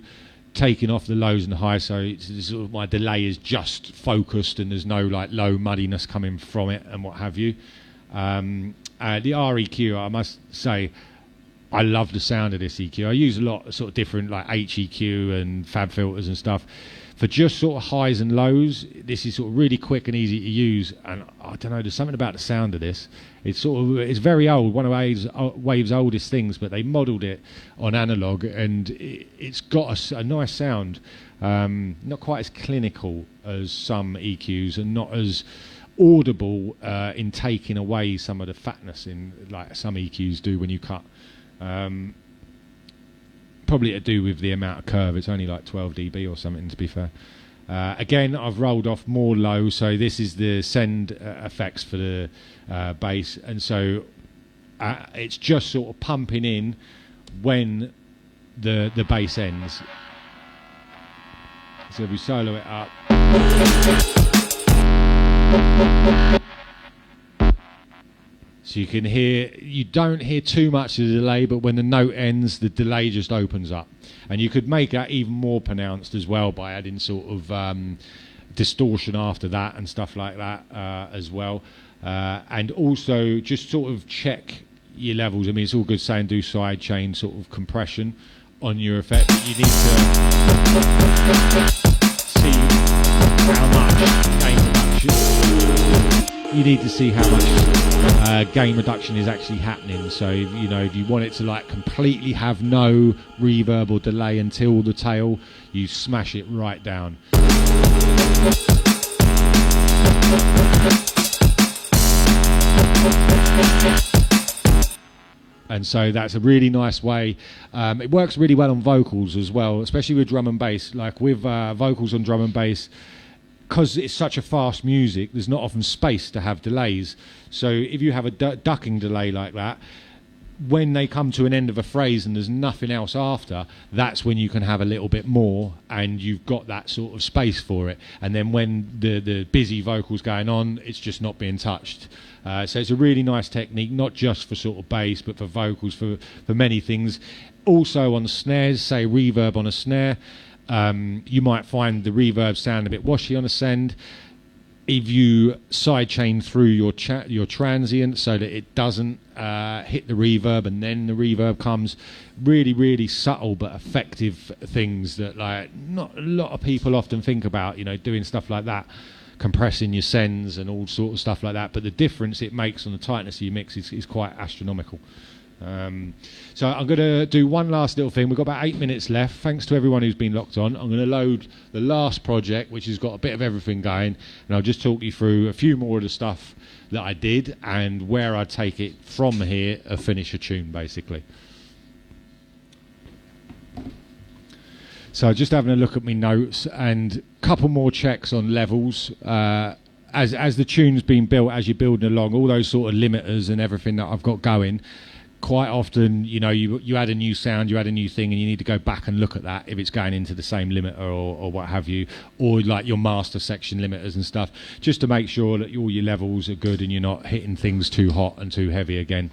taking off the lows and highs, so it's sort of my delay is just focused and there's no like low muddiness coming from it and what have you. The REQ, I must say, I love the sound of this EQ. I use a lot of sort of different like HEQ and fab filters and stuff. For just sort of highs and lows, this is sort of really quick and easy to use, and I don't know, there's something about the sound of this. It's sort of, it's very old, one of Wave's oldest things, but they modelled it on analog, and it's got a nice sound. Not quite as clinical as some EQs, and not as audible in taking away some of the fatness in like some EQs do when you cut. Probably to do with the amount of curve. It's only like 12 dB or something, to be fair. Again, I've rolled off more low, so this is the send effects for the bass, and so it's just sort of pumping in when the bass ends. So we solo it up. So you can hear, you don't hear too much of the delay, but when the note ends, the delay just opens up. And you could make that even more pronounced as well by adding sort of distortion after that and stuff like that as well. And also just sort of check your levels. I mean, it's all good saying do side chain sort of compression on your effect, but you need to see how much gain reduction. You need to see how much gain reduction is actually happening. So you know, if you want it to like completely have no reverb or delay until the tail, you smash it right down. And so that's a really nice way. It works really well on vocals as well, especially with drum and bass. Like with vocals on drum and bass, because it's such a fast music, there's not often space to have delays. So if you have a ducking delay like that, when they come to an end of a phrase and there's nothing else after, that's when you can have a little bit more and you've got that sort of space for it. And then when the busy vocals going on, it's just not being touched. So it's a really nice technique, not just for sort of bass, but for vocals, for many things. Also on snares, say reverb on a snare, you might find the reverb sound a bit washy on a send. If you sidechain through your transient so that it doesn't hit the reverb and then the reverb comes, really, really subtle but effective things that like not a lot of people often think about, you know, doing stuff like that, compressing your sends and all sorts of stuff like that. But the difference it makes on the tightness of your mix is quite astronomical. So I'm going to do one last little thing. We've got about 8 minutes left. Thanks to everyone who's been locked on. I'm going to load the last project, which has got a bit of everything going, and I'll just talk you through a few more of the stuff that I did and where I take it from here to finish a tune, basically. So just having a look at my notes and a couple more checks on levels. As the tune's been built, as you're building along, all those sort of limiters and everything that I've got going, quite often, you know, you add a new sound, you add a new thing, and you need to go back and look at that if it's going into the same limiter or what have you, or like your master section limiters and stuff, just to make sure that all your levels are good and you're not hitting things too hot and too heavy again.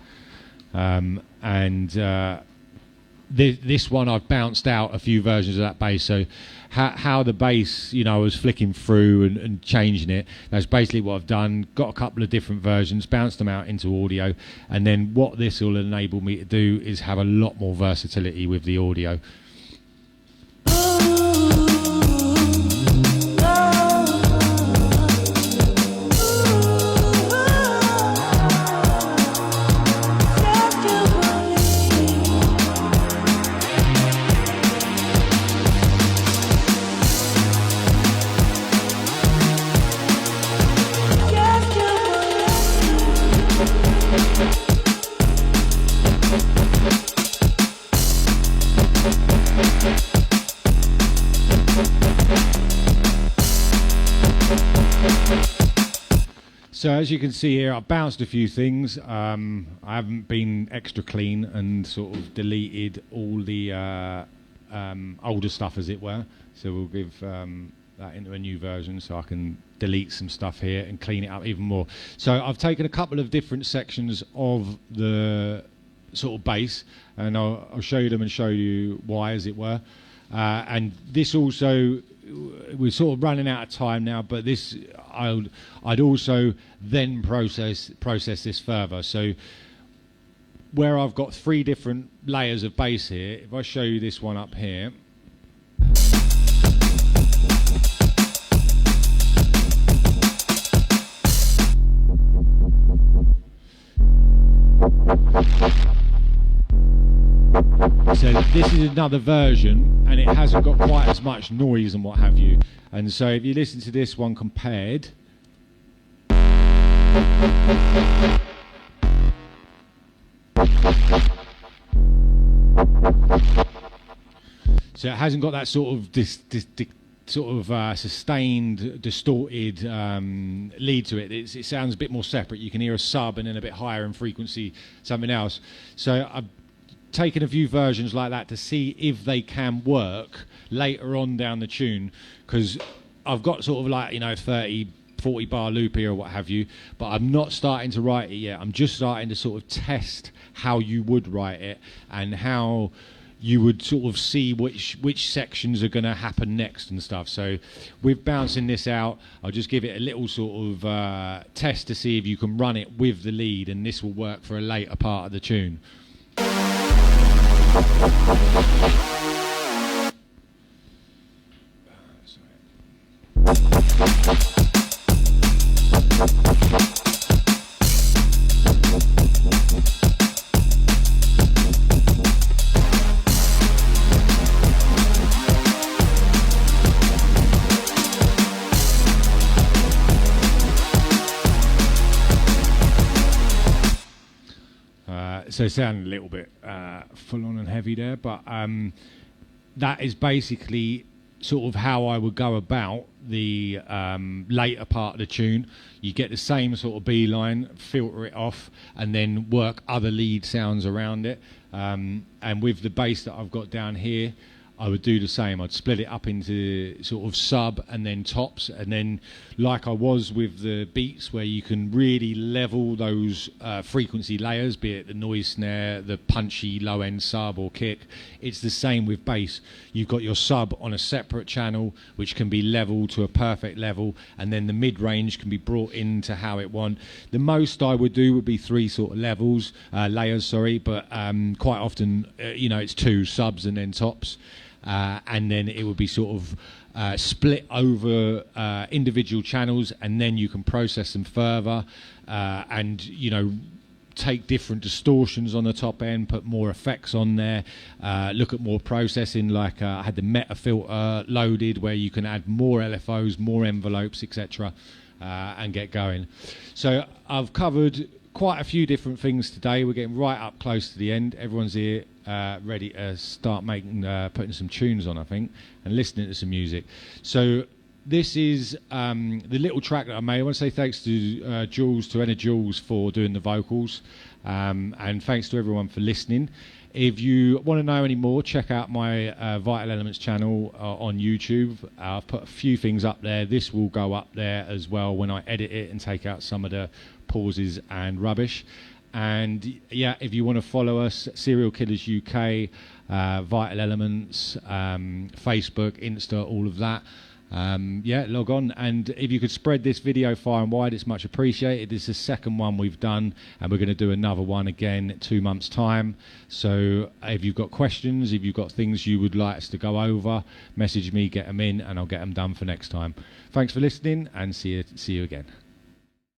This one I've bounced out a few versions of that bass, so how the bass, you know, I was flicking through and changing it, that's basically what I've done. Got a couple of different versions, bounced them out into audio, and then what this will enable me to do is have a lot more versatility with the audio. So as you can see here, I've bounced a few things. I haven't been extra clean and sort of deleted all the older stuff, as it were. So we'll give that into a new version so I can delete some stuff here and clean it up even more. So I've taken a couple of different sections of the sort of bass, and I'll show you them and show you why, as it were. And this also, we're sort of running out of time now, but this I'd also then process this further. So where I've got 3 different layers of bass here, if I show you this one up here, so this is another version, and it hasn't got quite as much noise and what have you. And so if you listen to this one compared, so it hasn't got that sort of sustained, distorted lead to it. It sounds a bit more separate. You can hear a sub and then a bit higher in frequency, something else. So I've taken a few versions like that to see if they can work later on down the tune, because I've got sort of like, you know, 30, 40 bar loop here or what have you, but I'm not starting to write it yet. I'm just starting to sort of test how you would write it and how you would sort of see which sections are going to happen next and stuff. So with bouncing this out, I'll just give it a little sort of test to see if you can run it with the lead, and this will work for a later part of the tune. So it sounded a little bit full on and heavy there, but that is basically sort of how I would go about the later part of the tune. You get the same sort of B line, filter it off, and then work other lead sounds around it. And with the bass that I've got down here, I would do the same. I'd split it up into sort of sub and then tops, and then like I was with the beats, where you can really level those frequency layers, be it the noise snare, the punchy low end sub or kick. It's the same with bass. You've got your sub on a separate channel which can be leveled to a perfect level, and then the mid range can be brought into how it want. The most I would do would be 3 sort of layers, but quite often it's 2 subs and then tops. And then it would be sort of split over individual channels, and then you can process them further and take different distortions on the top end, put more effects on there, look at more processing, like I had the meta filter loaded where you can add more LFOs, more envelopes, etc., and get going. So I've covered quite a few different things today. We're getting right up close to the end. Everyone's here ready to start putting some tunes on, I think, and listening to some music. So this is the little track that I made. I want to say thanks to Jules, to Enna Jules, for doing the vocals, and thanks to everyone for listening. If you want to know any more, check out my Vital Elements channel on YouTube. I've put a few things up there. This will go up there as well when I edit it and take out some of the pauses and rubbish. And yeah, if you want to follow us, Serial Killers UK, Vital Elements, Facebook, Insta, all of that. Log on, and if you could spread this video far and wide, it's much appreciated. This is the second one we've done, and we're going to do another one again in 2 months' time. So if you've got questions, if you've got things you would like us to go over, message me, get them in, and I'll get them done for next time. Thanks for listening, and see you again.